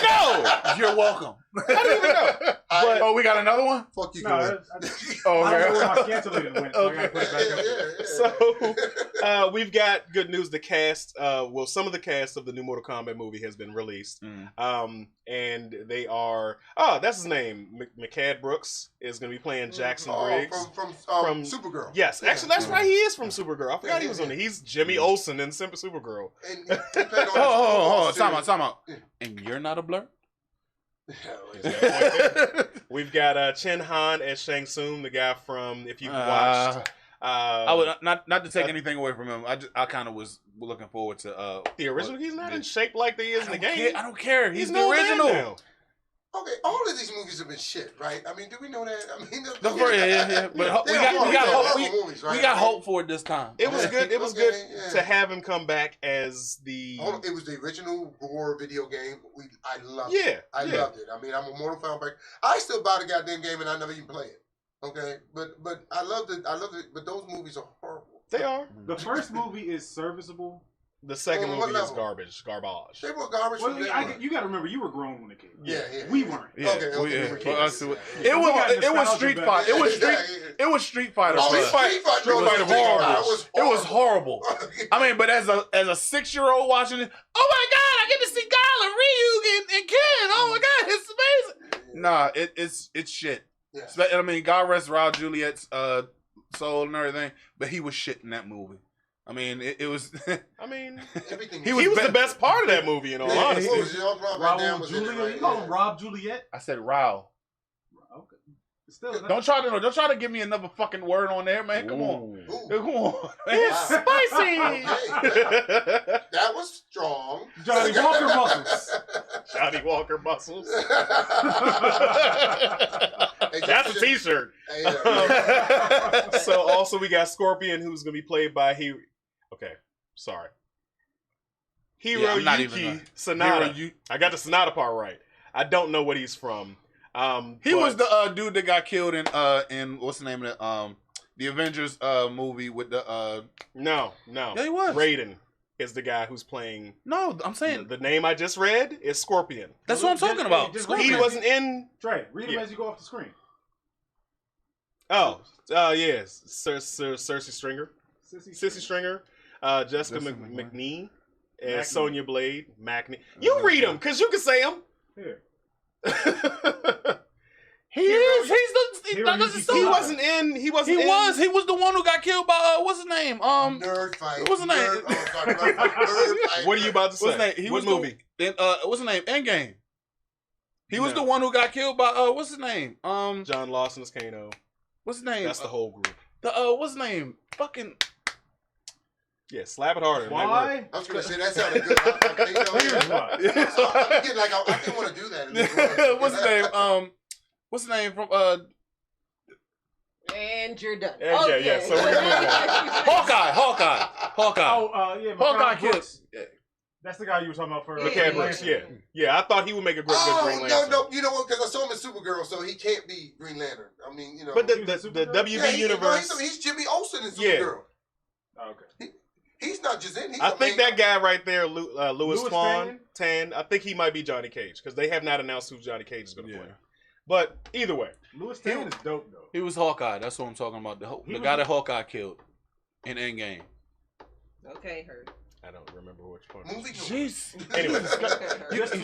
know. You're welcome. I didn't even know. But we got another one? Fuck you, no, I don't know where my scantilated went, so I gotta put it back up. So, we've got good news. The cast, some of the cast of the new Mortal Kombat movie has been released. And they are, that's his name. McCad Brooks is going to be playing Jackson Briggs. From Supergirl. Yes, actually, that's right. He is from Supergirl. I forgot he was on it. He's Jimmy Olsen in Supergirl. Time out. And you're not a blur? We've got Chen Han as Shang Tsung, the guy from, if you've watched. I would not to take anything away from him. I kind of was looking forward to the original. He's not in shape like he is in the game. I don't care. He's the no original. Now. Okay, all of these movies have been shit, right? I mean, do we know that? I mean, yeah. But we got hope for it this time. It was good. It was good to have him come back as the. It was the original Gore video game. I loved it. I loved it. I mean, I'm a Mortal Kombat. I still buy the goddamn game and I never even play it. Okay, but I loved it. But those movies are horrible. They are. The first movie is serviceable. The second movie is garbage. They were garbage. Well, you got to remember, you were grown when it came. Yeah. We weren't. Yeah. Okay. It was Street Fighter. It was Street Fighter. Street Fighter was horrible. I mean, but as a 6-year-old watching it, oh my God, I get to see Guile and Ryu and Ken. Oh my God, it's amazing. Nah, it's shit. Yeah. I mean, God rest Raul Juliet's soul and everything, but he was shit in that movie. I mean, it was. I mean, everything. He was the best part of that movie, in all honesty. Raul Juliet. You call him Rob Juliet? I said Raul. Okay. Still, don't try to give me another fucking word on there, man. Come on. Come on. It's spicy. That was strong. Johnny Walker muscles. Johnny Walker muscles. That's a t-shirt. So also we got Scorpion, who's gonna be played by Hiroyuki Sanada. I got the Sanada part right. I don't know what he's from. He was the dude that got killed in what's the name of it? the Avengers movie with the No. Yeah, he was. Raiden is the guy who's playing. No, I'm saying The name I just read is Scorpion. that's what I'm talking about. Just Scorpion. He wasn't in. Trey, read them Yeah. as you go off the screen. Oh, yes, Cersei Stringer, Sissy Stringer, Jessica McNee, and McNee. Sonya Blade. McNee. You read them because you can say them. Here. He is. He's the. Hero That's Yuki the He song. wasn't in. He wasn't. He in, was. He was the one who got killed by what's his name? Nerd fight. What's his name? Nerd fight. What are you about to say? What's his name? He what was movie? What's his name? Endgame. He was No. the one who got killed by what's his name? John Lawson is Kano. What's his name? That's the whole group. What's his name? Fucking. Yeah, slap it harder. Why? I was gonna say that sounded good. Here's why. I'm getting like I didn't want to do that. What's his name? What's his name from And you're done. Yeah, Oh, yeah, so we're moving Hawkeye. Oh, yeah, Hawkeye McCann killed. Brooks. That's the guy you were talking about first. Yeah. McCann Brooks, yeah. I thought he would make a great good Green Lantern. No, you know what? Because I saw him in Supergirl, so he can't be Green Lantern. I mean, you know. But He was in the Supergirl? WB universe. He's Jimmy Olsen in Yeah. Supergirl. Oh, okay. He's not just in. He's I a think main that guy right there, Louis Louis Tan. I think he might be Johnny Cage because they have not announced who Johnny Cage is going to Yeah. play. But either way, Louis Tan is dope though. He was Hawkeye. That's what I'm talking about. The He guy was- that Hawkeye killed in Endgame. Okay, heard. I don't remember which one. movie. Jeez. Anyway, Okay,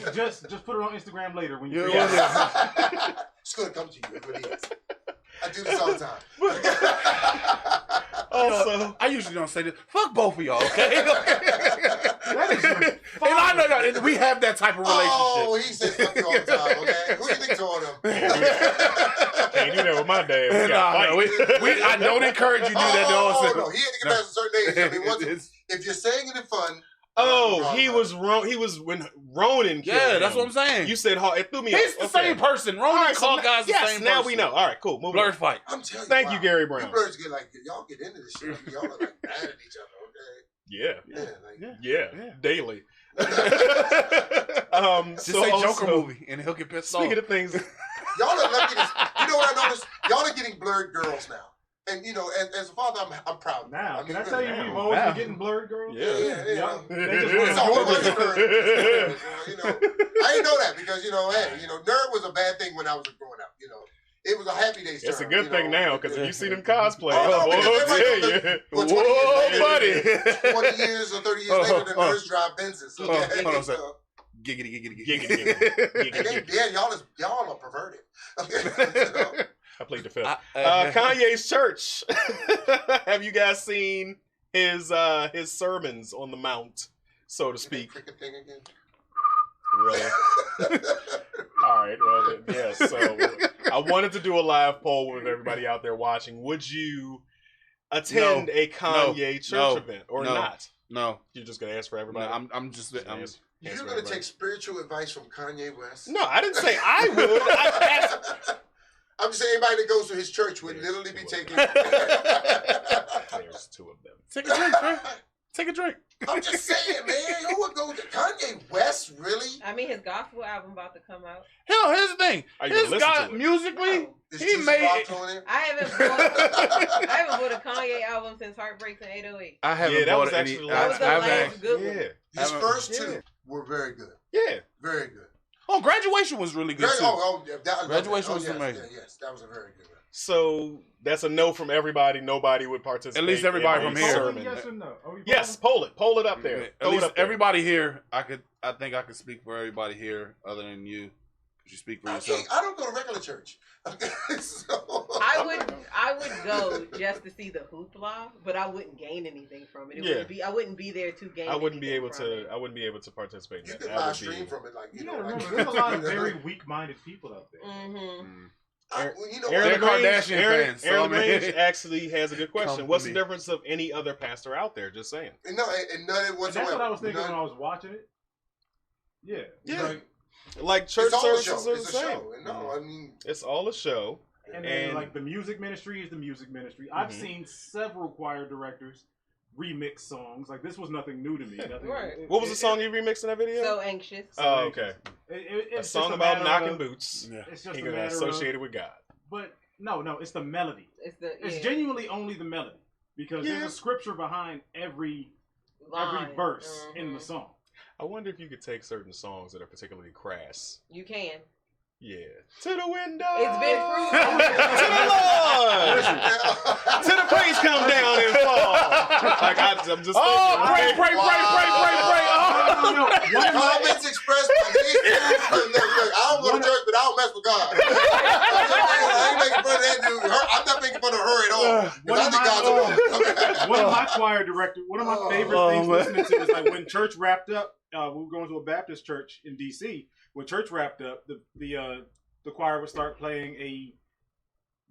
heard. Just put it on Instagram later when you. Yeah, It's gonna come to you. That's what it is. I do this all the time. also, I usually don't say this. Fuck both of y'all, okay? That is your And I know y'all. We have that type of relationship. Oh, he says fuck you all the time. Okay, who you think told him? can't do that with my dad. We got Nah, I don't encourage you to do that. Oh, Though. no, he had to get past a certain age. I mean, if you're saying it in fun. he was when Ronan killed Yeah, him. that's what I'm saying. You said it threw me He's off. the same person. Ronan All right, so Hawkeye's the yes, same now person. we know. All right, cool. Moving Blurred on. fight. I'm telling you. Thank you, Gary Brown. You blurs get like y'all get into this shit. I mean, y'all are like mad at each other. Okay. Yeah. Yeah. Yeah. Daily. Just so say also, Joker movie and he'll get pissed off. Speaking of things, Y'all are lucky. You know what I noticed? Y'all are getting blurred girls now. And you know, as a father, I'm proud. Now, I mean, can I tell you, now, we've always now. been getting blurred, girls. Yeah. Yeah. They just It's want always to blurred. You know, I didn't know that because nerd was a bad thing when I was growing up. You know, it was a happy day. it's a good thing now because if you see them cosplay, Oh, no, because everybody whoa, buddy. buddy. 20 years or 30 years later, the nerds drive Benzes. Hold on a second. So, Giggity. and then, y'all are perverted. Okay. I played the film. Kanye's church. Have you guys seen his sermons on the Mount, so to speak? Cricket thing again. Really? All right. Well, yeah. So I wanted to do a live poll with everybody out there watching. Would you attend a Kanye church event or not? No. You're just gonna ask for everybody. No, I'm just. You're going to take spiritual advice from Kanye West? No, I didn't say I would. I'm just saying anybody that goes to his church would literally be taking. There's two of them. Take a drink, man. Take a drink. I'm just saying, man. Who would go to Kanye West? Really? I mean, his gospel album about to come out. Hell, here's the thing. Are you gonna This listen guy to it? musically, Is he Juicy made Rock it. on there? I haven't bought a Kanye album since Heartbreaks and 808. I haven't Yeah, that bought was any. actually That was the I haven't- last good one. Yeah. His haven't- first Yeah. two were very good. Yeah. Very good. Oh, Graduation was really good too. Graduation was yes, amazing. Yes, that was a very good one. So that's a no from everybody. Nobody would participate. At least everybody in from a here. sermon. Yes or no? Are we Yes, poll it. Poll it up there. At Throw it least up there. everybody here, I think I could speak for everybody here, other than you. Could you speak for yourself? I don't go to regular church. So, I would go just to see the hoopla, but I wouldn't gain anything from it. I wouldn't be there to gain. I wouldn't be anything able from to. it. I wouldn't be able to participate in You that. can That would live be- stream from it, like You know. gotta like, remember, there's a lot of very weak-minded people out there. Mm-hmm. You know, They're Kardashian fans, so Aaron I mean- Lagrange actually has a good question. Come What's for the me. difference of any other pastor out there? Just saying. and none And whatsoever. that's what I was thinking None. when I was watching it. Yeah. Yeah. Like church It's all a services show. are the It's a same. show. And no, I mean, It's all a show. And then, And- like, the music ministry is the music ministry. I've Mhm. seen several choir directors remix songs. Like, this was nothing new to me. Nothing, Right. What was the song you remixed in that video? So anxious. Oh, okay. It's A just song a about matter knocking of- boots. Yeah. It's just He a gonna matter associate it with God. But No, it's the melody. It's genuinely only the melody because there's a scripture behind every verse in the song. I wonder if you could take certain songs that are particularly crass. You can. Yeah. To the window. It's been proven. To the Lord. To the praise come down and fall. Like I'm just thinking. Oh, pray. Comments expressed by these two. Look, I don't go to church, but I don't mess with God. I ain't making fun of that dude. I'm not making fun of her at all. I think God's a woman. One of my choir directors, one of my favorite things listening to is like when church wrapped up. We were going to a Baptist church in D.C. When church wrapped up, the choir would start playing a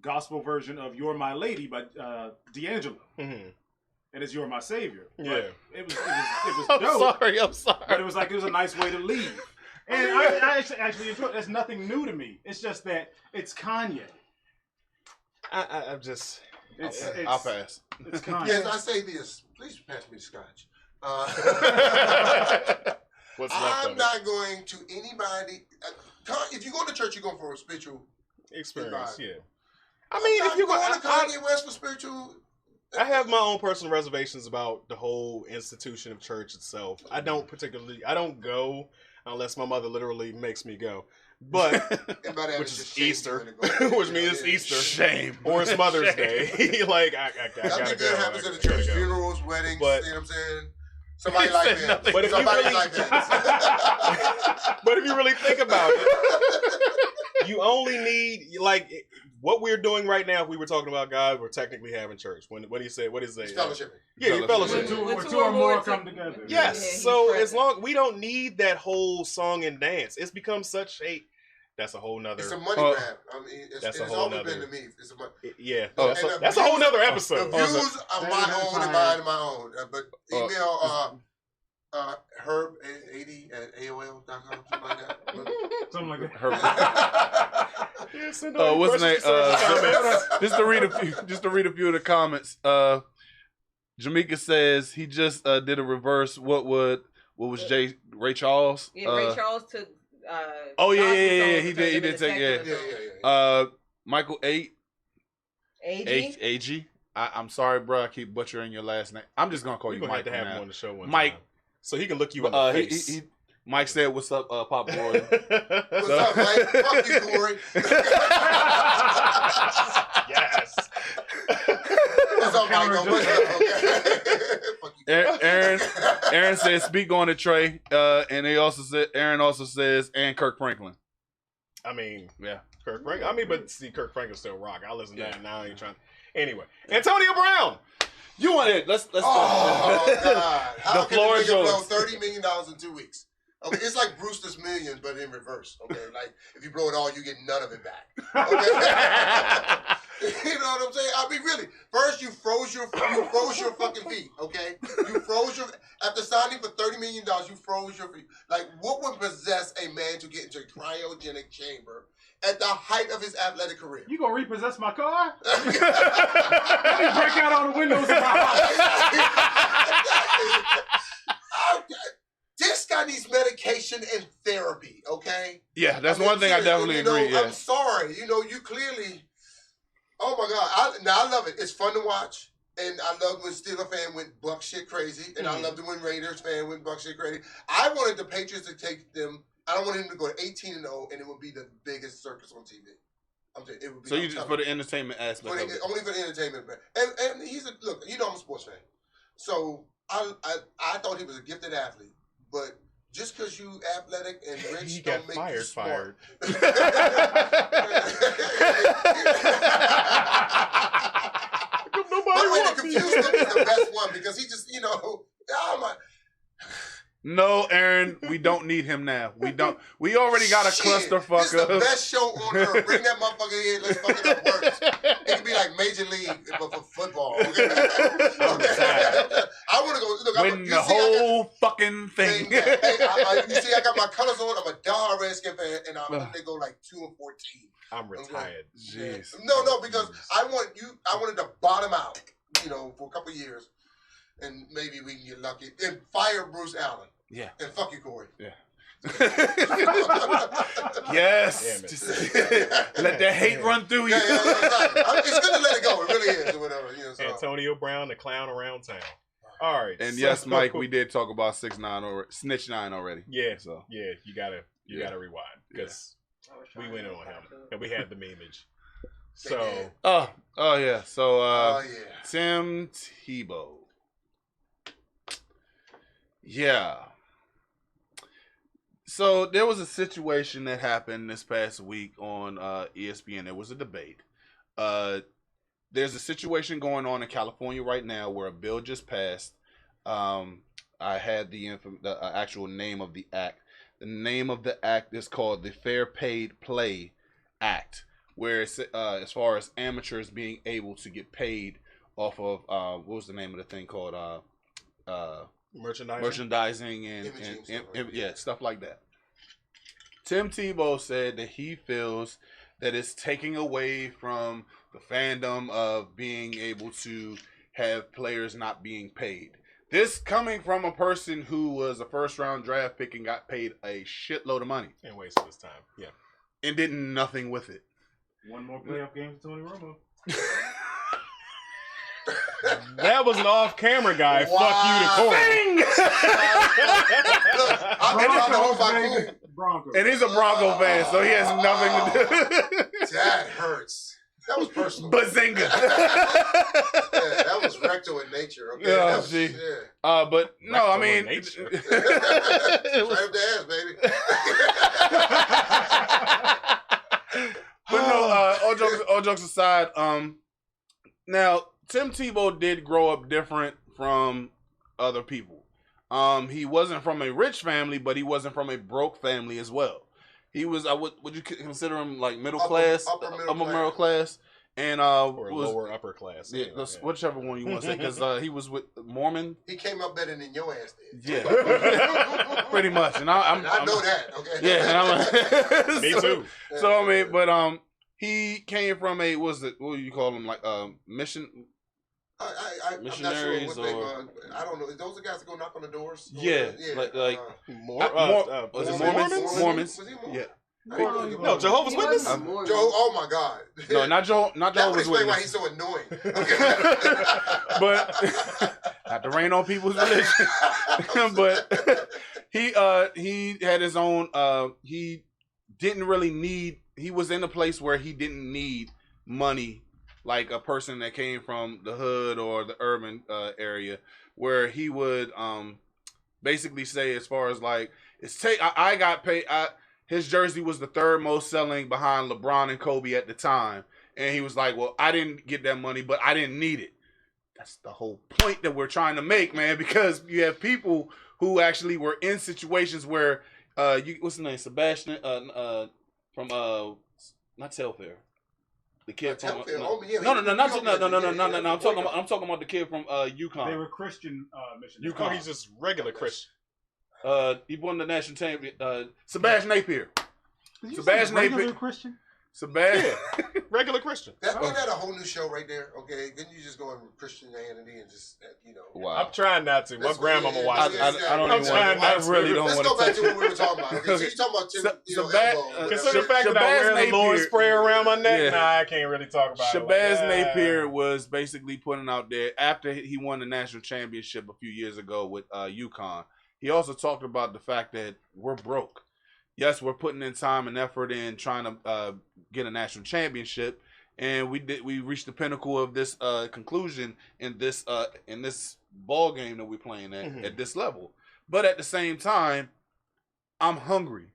gospel version of "You're My Lady" by D'Angelo, and it's "You're My Savior." But it was dope. I'm sorry. But it was a nice way to leave, and I actually enjoyed it. There's nothing new to me. It's just that it's Kanye. I'm just. I'll pass. It's Kanye. Yes, I say this. Please pass me the scotch. What's left I'm not going to anybody. If you go to church, you're going for a spiritual experience. Yeah. I mean, if you're going to Kanye West for spiritual, I have my own personal reservations about the whole institution of church itself. I don't go unless my mother literally makes me go. But which is Easter, which means it's Easter, shame, or it's Mother's Day. Like I gotta go. Nothing good happens at the church. Funerals, weddings. But, you know what I'm saying? Somebody like that. But if you really think about it, you only need what we're doing right now. If we were talking about God, we're technically having church. When he said, what is it? Fellowship. Yeah, you're fellowship. When two or more come together. Yes. So as long we don't need that whole song and dance. It's become such a. That's a whole nother. It's a money grab. I mean, it's always always been to me. It's a money. Yeah. That's a whole nother episode. The views are my own and mine and my own. But email herb80@aol.com, something like that. Something like that. Herb. What's the name? Just to read a few of the comments. Jamaica says he just did a reverse. What was Ray Charles? Yeah, Ray Charles took. He did take Michael AG. I'm sorry, bro. I keep butchering your last name. I'm just gonna call you Mike. To have him on the show one Mike, time, so he can look you in the face. Mike said, "What's up, Pop Boy?" What's up, Mike? Fuck you, Corey. Yes. What's up, Michael? What's up? Okay. Aaron says, "Speak on it, Trey." And Aaron also says, and Kirk Franklin. I mean, yeah, Kirk Franklin. I mean, but see, Kirk Franklin still rock. I listen to that now. I ain't trying. Anyway, Antonio Brown. You want it? Let's. Oh God! How the floor is yours. $30 million in 2 weeks. Okay, it's like Brewster's Millions, but in reverse. Okay, like if you blow it all, you get none of it back. Okay, you know what I'm saying? I mean, really. First, you froze your fucking feet. Okay, you froze your after signing for $30 million. You froze your feet. Like, what would possess a man to get into a cryogenic chamber at the height of his athletic career? You gonna repossess my car? Let me break out all the windows in my house. This guy needs medication and therapy, okay? Yeah, that's one thing I definitely agree. Yeah. I'm sorry. You clearly... Oh, my God. I love it. It's fun to watch. And I love when Steelers fan went buck shit crazy. And I loved it when Raiders fan went buck shit crazy. I wanted the Patriots to take them... I don't want him to go to 18-0, and it would be the biggest circus on TV. I'm saying, it would be. So you just for the entertainment aspect of it. Only for the entertainment. And he's look, I'm a sports fan. So I thought he was a gifted athlete. But just because you athletic and rich don't make you smart. But when the confused look is the best one because he just, oh my. No, Aaron, we don't need him now. We already got a clusterfuck. This is the best show on earth. Bring that motherfucker in. Let's fucking up works. It could be like Major League, but for football. Okay? I want to go. Look, win the whole fucking thing. You see, I got my colors on. I'm a diehard Redskin fan, and they go like 2-14. I'm retired. Jeez. No, because I wanted to bottom out, for a couple of years, and maybe we can get lucky and fire Bruce Allen. Yeah. And fuck you, Corey. Yeah. Yes. Damn it. Just let that hate run through you. Yeah, it's good to let it go. It really is, or whatever. You know, so. Antonio Brown, the clown around town. All right. And yes, Mike, we did talk about 6ix9ine or Snitch 9 already. Yeah. So Yeah, you gotta rewind because we went on him and we had the memeage. So. Oh yeah. So yeah. Tim Tebow. Yeah. So there was a situation that happened this past week on ESPN. There was a debate. There's a situation going on in California right now where a bill just passed. I had the actual name of the act. The name of the act is called the Fair Paid Play Act, where it's, as far as amateurs being able to get paid off of what was the name of the thing called? Merchandising and stuff like that. Tim Tebow said that he feels that it's taking away from the fandom of being able to have players not being paid. This coming from a person who was a first-round draft pick and got paid a shitload of money. And wasted his time. Yeah. And did nothing with it. One more playoff game for Tony Romo. That was an off-camera guy. Wow. Fuck you to court. Broncos. And he's a Bronco fan, so he has nothing to do. That hurts. That was personal. Bazinga. That was rectal in nature. Okay. Yeah, Was, see. yeah. But no, I mean, nature. Straight up the ass, baby. But no, all jokes aside, now Tim Tebow did grow up different from other people. He wasn't from a rich family, but he wasn't from a broke family as well. He was, would you consider him like middle class, upper middle class, and or lower upper class. Yeah, whichever one you want to say, because he was with Mormon. He came up better than your ass did. Yeah, pretty much. And I know that. Okay. Yeah, and me too. So I mean, but he came from a what do you call them, like mission? I'm not sure what they I don't know. Those the guys that go knock on the doors? Yeah, like was it Mormons? Mormons? Was he Mormon? Yeah. No, Jehovah's Witness. Oh my God! No, not Jehovah's Witness. Why he's so annoying. But not to rain on people's religion. But he had his own. He didn't really need. He was in a place where he didn't need money. Like a person that came from the hood or the urban area, where he would basically say, as far as like, I got paid. His jersey was the third most selling behind LeBron and Kobe at the time, and he was like, "Well, I didn't get that money, but I didn't need it." That's the whole point that we're trying to make, man. Because you have people who actually were in situations where what's his name, Sebastian from not Telfair. The kid from not I'm talking about the kid from UConn. They were Christian missionaries. UConn, he's just regular Christian. He won the national champion. Sebastian Napier. Sebastian Napier. Christian. Sebastian. Regular Christian. Wasn't that a whole new show right there? Okay, then you just go on Christianity and just Wow. I'm trying not to. My grandmama watches. I don't even want to. I really don't want to. Let's go back to what we were talking about. Okay, so you're talking about elbow. Consider the fact that I wear the Lord sprayer around my neck. Yeah. Nah, I can't really talk about Shabazz Napier was basically putting out there after he won the national championship a few years ago with UConn. He also talked about the fact that we're broke. Yes, we're putting in time and effort in trying to get a national championship, and we reached the pinnacle of this conclusion in this ball game that we're playing at this level. But at the same time, I'm hungry.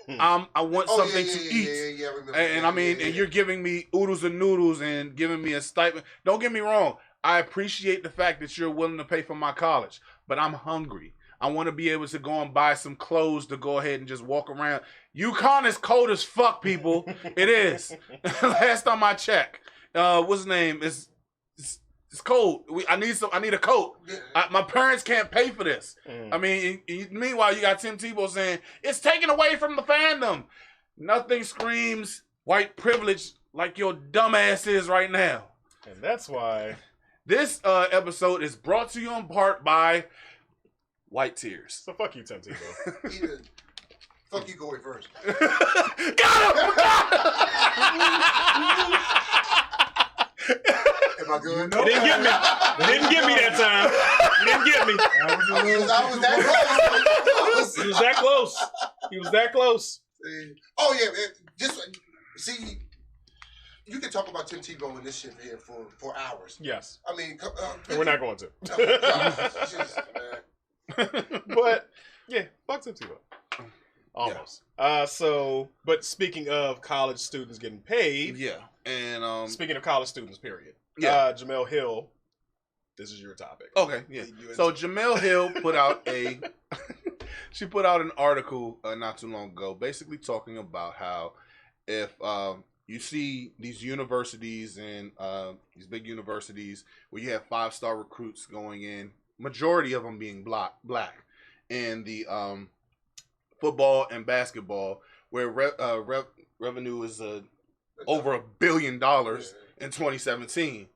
I want something to eat. And I mean, and you're giving me oodles and noodles and giving me a stipend. Don't get me wrong. I appreciate the fact that you're willing to pay for my college, but I'm hungry. I want to be able to go and buy some clothes to go ahead and just walk around. UConn is cold as fuck, people. It is. Last time I checked, what's his name? It's cold. I need a coat. My parents can't pay for this. I mean, meanwhile, you got Tim Tebow saying it's taken away from the fandom. Nothing screams white privilege like your dumb ass is right now. And that's why this episode is brought to you in part by White Tears. So fuck you, Tim Tebow. Fuck you, go away first. Got him! Am I good? You didn't get me. You didn't get me that time. You didn't get me. I was that close. He was that close. He was that close. Oh yeah, man. Just see, you can talk about Tim Tebow and this shit here for hours. Yes. I mean, We're not going to. No, God, just, man. But yeah, fuck Tim Tebow. Almost. But speaking of college students getting paid. Yeah. And speaking of college students, period. Yeah. Jamel Hill. This is your topic. Okay, yeah. So Jamel Hill put out she put out an article not too long ago, basically talking about how if you see these universities and these big universities where you have 5-star recruits going in, majority of them being black, and the football and basketball where revenue is over $1 billion in 2017.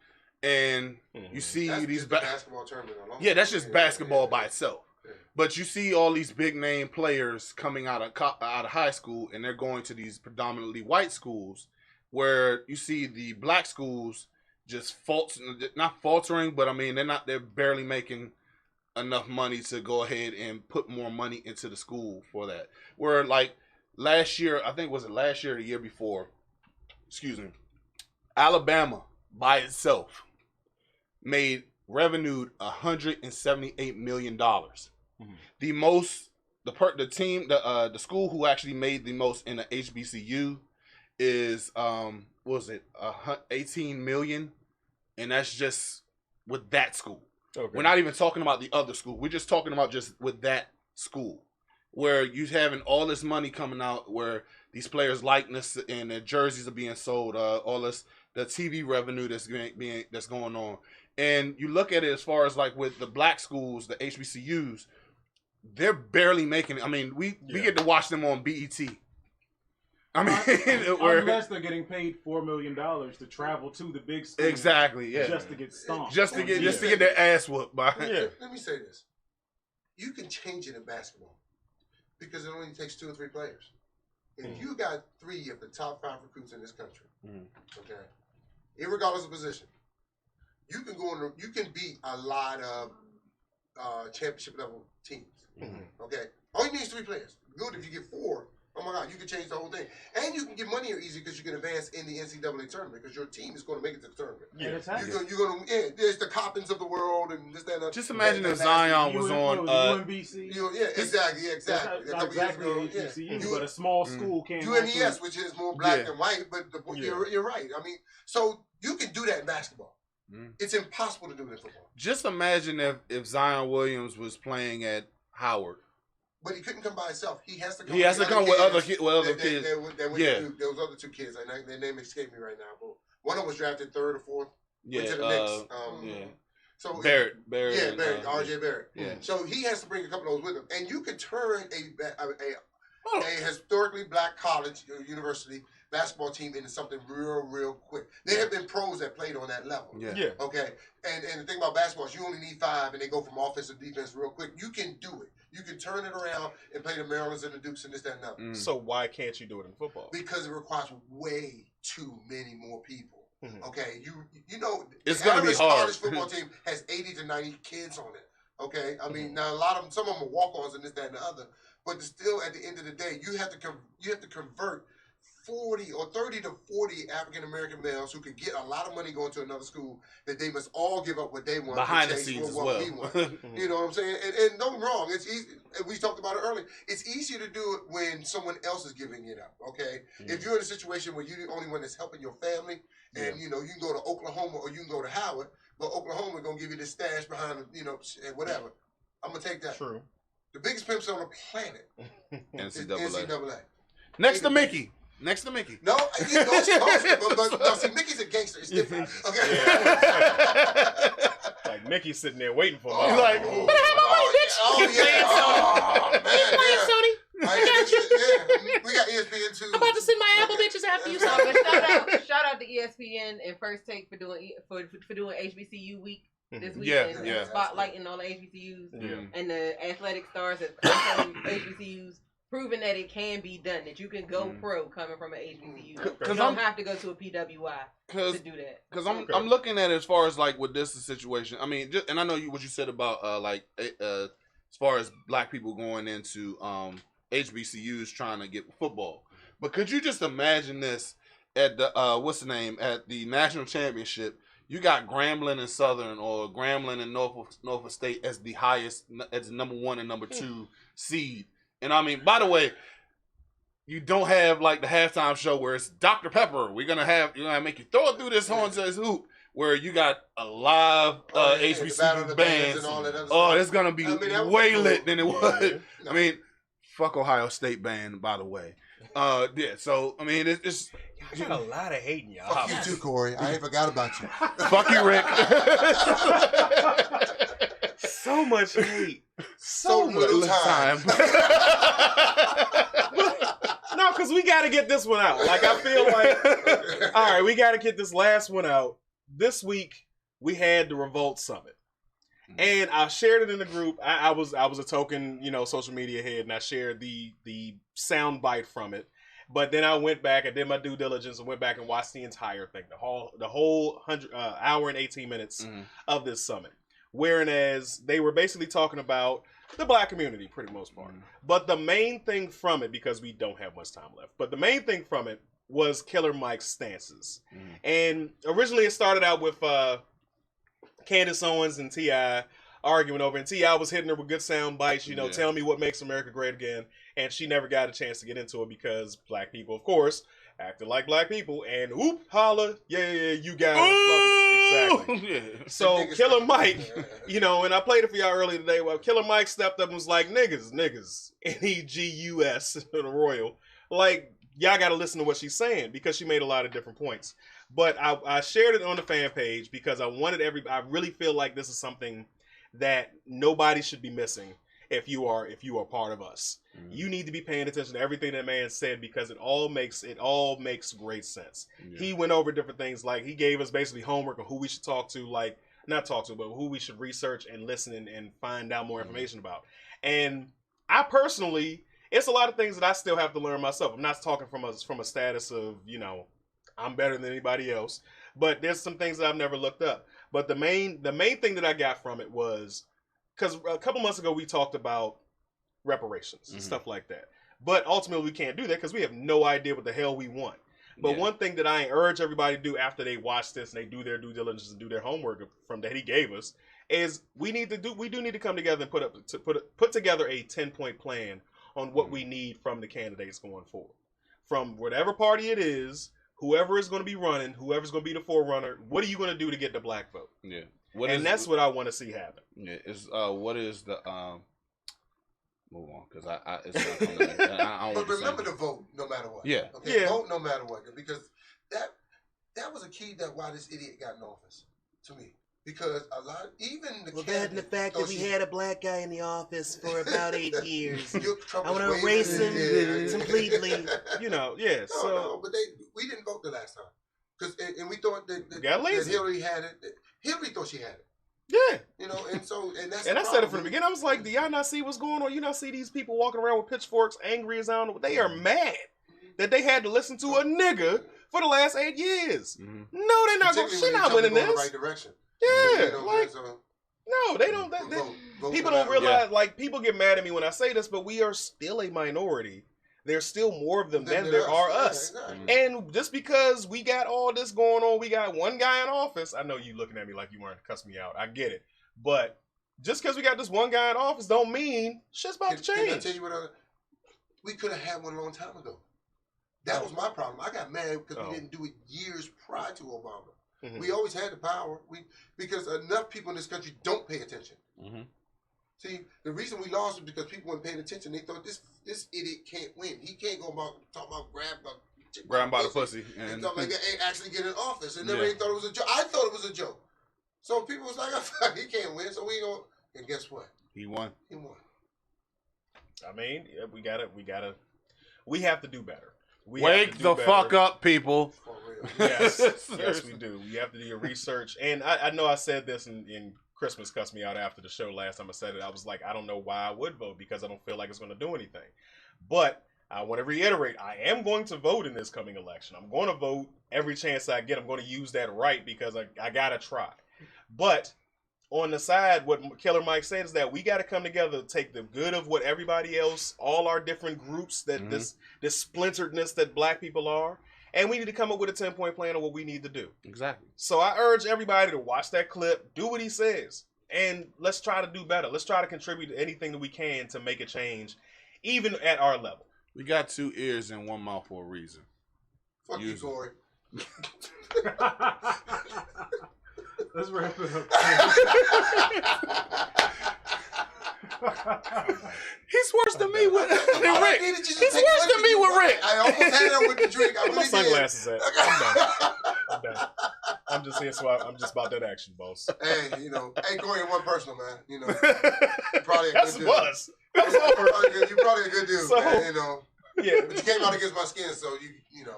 And you see these basketball tournament alone. Yeah, that's just basketball by itself. Yeah. But you see all these big name players coming out of high school, and they're going to these predominantly white schools, where you see the black schools just not faltering, but I mean they're barely making enough money to go ahead and put more money into the school for that. Where like last year, I think was it last year or the year before? Excuse me, Alabama by itself made revenued $178 million. Mm-hmm. The school who actually made the most in the HBCU is what was it 18 million, and that's just with that school. Okay. We're not even talking about the other school. We're just talking about just with that school, where you having all this money coming out, where these players' likeness and their jerseys are being sold, all this the TV revenue that's going on. And you look at it as far as like with the black schools, the HBCUs, they're barely making it. I mean, we get to watch them on BET. I mean, unless they're getting paid $4 million to travel to the big school, exactly, yeah, just to get stomped, just to get their ass whooped by. Yeah. Let me say this: you can change it in basketball because it only takes 2 or 3 players. If you got 3 of the top 5 recruits in this country, okay, irregardless of position, you can you can beat a lot of championship level teams. Okay, all you need is 3 players. Good if you get 4. Oh my God, you can change the whole thing, and you can get money easy because you can advance in the NCAA tournament because your team is going to make it to the tournament. Yeah, you're going to. There's the Coppins of the world and this, that, and just imagine if Zion was on UMBC. Exactly. Not exactly HBCU, but a small school can't. UMES, which is more black than white, but you're right. I mean, so you can do that in basketball. It's impossible to do it in football. Just imagine if Zion Williams was playing at Howard. But he couldn't come by himself. He has to come. With other kids. Those other 2 kids. Their name escaped me right now. But one of them was drafted 3rd or 4th. Yeah. Into the Knicks. So Barrett. Yeah, Barrett. R.J. Barrett. Yeah. So he has to bring a couple of those with him, and you can turn a historically black college university basketball team into something real quick. There have been pros that played on that level. Yeah. Okay. And the thing about basketball is you only need 5, and they go from offense to defense real quick. You can do it. You can turn it around and play the Marylands and the Dukes and this, that, and that. So why can't you do it in football? Because it requires way too many more people. Okay, you know, it's going to be hard. College football team has 80 to 90 kids on it. Okay, I mean now some of them are walk-ons and this, that, and the other, but still at the end of the day, you have to convert 40 or 30 to 40 African American males who could get a lot of money going to another school that they must all give up what they want behind the scenes as well. You know what I'm saying? And don't get me wrong, it's easy. We talked about it earlier. It's easier to do it when someone else is giving it up. Okay, if you're in a situation where you're the only one that's helping your family, and you know you can go to Oklahoma or you can go to Howard, but Oklahoma gonna give you this stash behind and whatever. I'm gonna take that. True. The biggest pimps on the planet is NCAA. Next to Mickey. No, but see, Mickey's a gangster. It's different. Okay. Like Mickey's sitting there waiting for him. He's like, oh man, Sony. I got you. Yeah, we got ESPN too. I'm about to send my Apple bitches after you. Shout out to ESPN and First Take for doing HBCU week this week and spotlighting all the HBCUs and the athletic stars at HBCUs. proven that it can be done, that you can go pro coming from an HBCU. You Because don't have to go to a PWI to do that. Because I'm looking at it as far as like with this situation. I mean, and I know what you said about as far as black people going into HBCUs trying to get football. But could you just imagine this at the at the national championship? You got Grambling and Southern, or Grambling and Norfolk State as the highest, as the number 1 and number 2 seed. And I mean, by the way, you don't have like the halftime show where it's Dr. Pepper. You're gonna make you throw it through this horn to this hoop, where you got a live HBCU bands. It's gonna be way lit than it was. No. I mean, fuck Ohio State band, by the way. Yeah. So I mean, it's. I got a lot of hate in y'all. Fuck you too, Corey. I ain't forgot about you. Fuck you, Rick. So much hate. So little time. No, because we got to get this one out. Like, I feel like, all right, we got to get this last one out. This week, we had the Revolt Summit. And I shared it in the group. I was a token, social media head, and I shared the sound bite from it. But then I went back, I did my due diligence, and went back and watched the entire thing, the whole hour and 18 minutes of this summit. Whereas they were basically talking about the black community, pretty most part. But the main thing from it, because we don't have much time left, but the main thing from it was Killer Mike's stances. And originally it started out with Candace Owens and T.I. arguing over, and T.I. was hitting her with good sound bites, tell me what makes America great again. And she never got a chance to get into it because black people, of course, acted like black people, and whoop, holla, yeah, you got it. Exactly. Yeah. So Killer Mike, and I played it for y'all earlier today. Well, Killer Mike stepped up and was like, niggas, N-E-G-U-S, the Royal. Like, y'all got to listen to what she's saying, because she made a lot of different points. But I shared it on the fan page because I really feel like this is something that nobody should be missing. If you are part of us, you need to be paying attention to everything that man said, because it all makes great sense. Yeah. He went over different things, like he gave us basically homework on who we should talk to, but who we should research and listen and find out more information about. And I personally, it's a lot of things that I still have to learn myself. I'm not talking from a status of I'm better than anybody else, but there's some things that I've never looked up. But the main thing that I got from it was, because a couple months ago we talked about reparations and stuff like that. But ultimately we can't do that because we have no idea what the hell we want. But one thing that I encourage everybody to do after they watch this and they do their due diligence and do their homework from that he gave us is we do need to come together and put together a 10-point plan on what we need from the candidates going forward. From whatever party it is, whoever is going to be running, whoever's going to be the forerunner, what are you going to do to get the black vote? Yeah. That's what I want to see happen. Yeah, what is the move on, because it's not coming to me. But remember to vote no matter what. Yeah. Okay, yeah. Vote no matter what, because that was a key that why this idiot got in office to me. Because a lot, even the that and the fact that we had a black guy in the office for about 8 years. I want to erase him completely. No, but we didn't vote the last time. And we thought that Hillary had it. Hillary thought she had it. Yeah. And that's and I said it from the beginning. I was like, do y'all not see what's going on? You not see these people walking around with pitchforks, angry as I don't know. They are mad that they had to listen to a nigga for the last 8 years. Mm-hmm. No, they're not going. She's not winning this. In the right direction. Yeah. No, they don't. People don't realize. Yeah. Like, people get mad at me when I say this, but we are still a minority. There's still more of them than there are us. Yeah, exactly. And just because we got all this going on, we got one guy in office. I know you looking at me like you weren't to cuss me out. I get it. But just because we got this one guy in office don't mean shit's about to change. Can I tell you what? We could have had one a long time ago. That was my problem. I got mad because we didn't do it years prior to Obama. Mm-hmm. We always had the power. Because enough people in this country don't pay attention. Mm-hmm. See, the reason we lost was because people weren't paying attention. They thought this idiot can't win. He can't go talk about grab by the pussy and stuff like that, and actually get in office. And everybody thought it was a joke. I thought it was a joke. So people was like, he can't win. So we go. And guess what? He won. I mean, we have to do better. Wake the fuck up, people. For real. Yes, yes, we do. You have to do your research. And I know I said this in Christmas cussed me out after the show last time I said it. I was like, I don't know why I would vote because I don't feel like it's going to do anything. But I want to reiterate, I am going to vote in this coming election. I'm going to vote every chance I get. I'm going to use that right because I got to try. But on the side, what Killer Mike said is that we got to come together to take the good of what everybody else, all our different groups, that this splinteredness that black people are, and we need to come up with a 10-point plan of what we need to do. Exactly. So I urge everybody to watch that clip, do what he says, and let's try to do better. Let's try to contribute to anything that we can to make a change, even at our level. We got 2 ears and 1 mouth for a reason. Fuck you, Corey. Let's wrap it up. He's worse than me with Rick. He's worse than me with Rick. I almost had it with the drink. I Where my really sunglasses did. at? I'm done. I'm done. I'm just here, so I'm just about that action, boss. Hey, hey, Corey, you're one personal, man. You're probably a That's good dude. us. You're probably a good dude, So, man. Yeah. But you came out against my skin, so you know.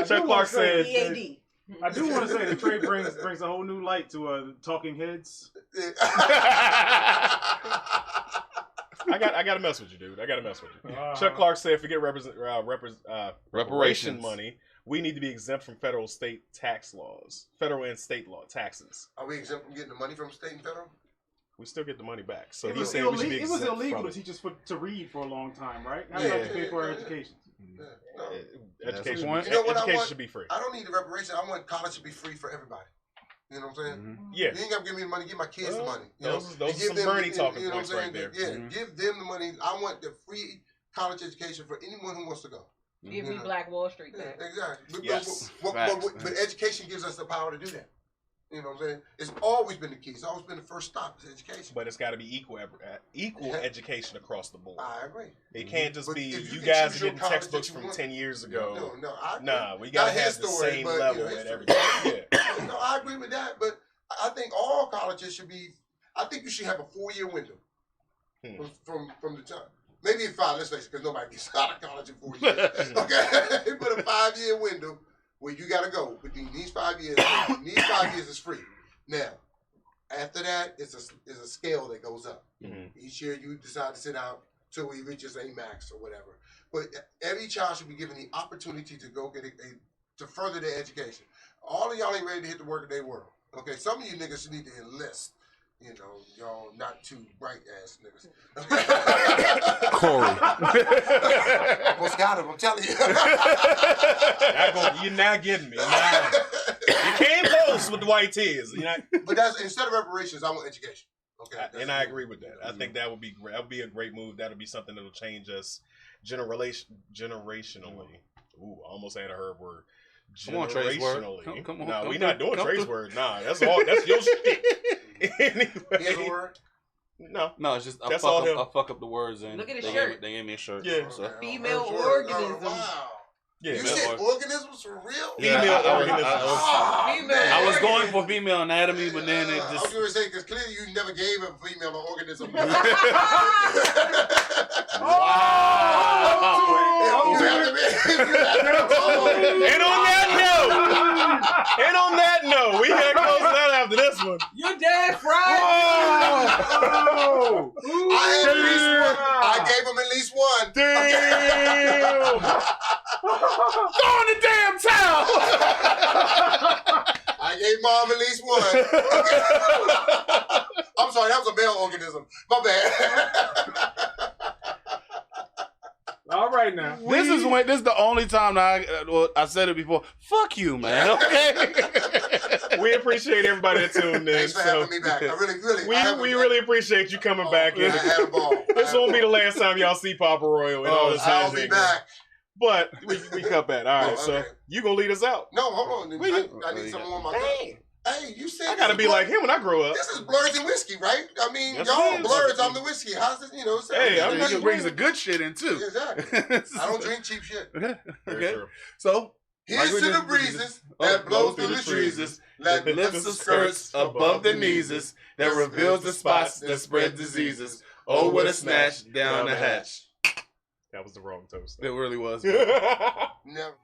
Chuck Clark said. EAD. I do want to say the trade brings a whole new light to Talking Heads. I got to mess with you, dude. I got to mess with you. Chuck Clark said, forget reparation money. We need to be exempt from federal and state law taxes. Are we exempt from getting the money from state and federal? We still get the money back. So It he's was saying we should be exempt illegal from to teach us to read for a long time, right? Now Yeah. we have to pay for our education. Yeah, no. Education, You know what I education want? should be free. I don't need the reparation. I want college to be free for everybody. You know what I'm saying? Mm-hmm. Yeah. You ain't got to give me the money. Give my kids the money. Those And are give some them- Bernie you talking know what points I'm right saying? there. Yeah, give them the money. I want the free college education for anyone who wants to go. Give me Black Wall Street Yeah, back. exactly. Yes. But education gives us the power to do that. You know what I'm saying? It's always been the key. It's always been the first stop is education. But it's got to be equal education across the board. I agree. It can't just But be if you can guys choose are your getting college textbooks that you from want- 10 years ago. No, I agree. Nah, we got to Not have his the story, same but, level his at story. everything. Yeah. No, I agree with that, but I think all colleges should be. I think you should have a 4-year window from the time. Maybe 5. Let's face it, because nobody gets out of college in 4 years. Okay, but a 5-year window where you got to go between these 5 years. These 5 years is free. Now, after that, it's a scale that goes up. Mm-hmm. Each year you decide to sit out till he reaches a max or whatever. But every child should be given the opportunity to go get to further their education. All of y'all ain't ready to hit the workaday world. Okay, some of you niggas need to enlist. You know, y'all not too bright ass niggas. Corey. Almost got him, I'm telling you. You're not getting me. Nah. You came close with the white tears. You're not... But that's instead of reparations, I want education. Okay, And I agree with that. I think that would be great. That would be a great move. That would be something that will change us generationally. Ooh, I almost had a herb word. Come on, Trey's word. Generationally. Come on, No, come we're through, not doing come Trey's through. word. Nah, that's your shit. He has a Anyway. word? No. No, it's just I That's all him. fuck up the words and Look at his they shirt. gave me a shirt. Yeah. So. Female Oh, organism. wow. Yeah. You Female said organ- organisms for real? Yeah, Female I was- organisms. Oh, Female man. I was going for female anatomy, but then it I was just going to say, because clearly you never gave a female an organism. wow. You have to be. And on that note, we gotta close it out after this one. You're dead, fried. I gave him at least one. Damn! Go on the damn towel. I gave Mom at least one. I'm sorry, that was a male organism. My bad. All right now. This is the only time that I said it before. Fuck you, man. Okay. We appreciate everybody that tuned in. Thanks for having me back. I really, We really appreciate you coming back in. I had a ball. This won't be the last time y'all see Papa Royal and all this I'll be back. But we cut back. All right, so okay. you gonna lead us out. No, hold on. I need someone on my Dang. Hey, you said I gotta be like him when I grow up. This is Blerds and Whiskey, right? I mean, Yes, y'all it is. Blerds, I'm the whiskey. How's this, Hey, I'm He brings the good shit in too. Exactly. I don't drink cheap shit. Very Okay. true. So Here's to the breezes that blows through the trees, that lifts the skirts above the knees, that reveals the spots that spread diseases. Oh, what a snatch down the hatch. That was the wrong toast. It really was. Never.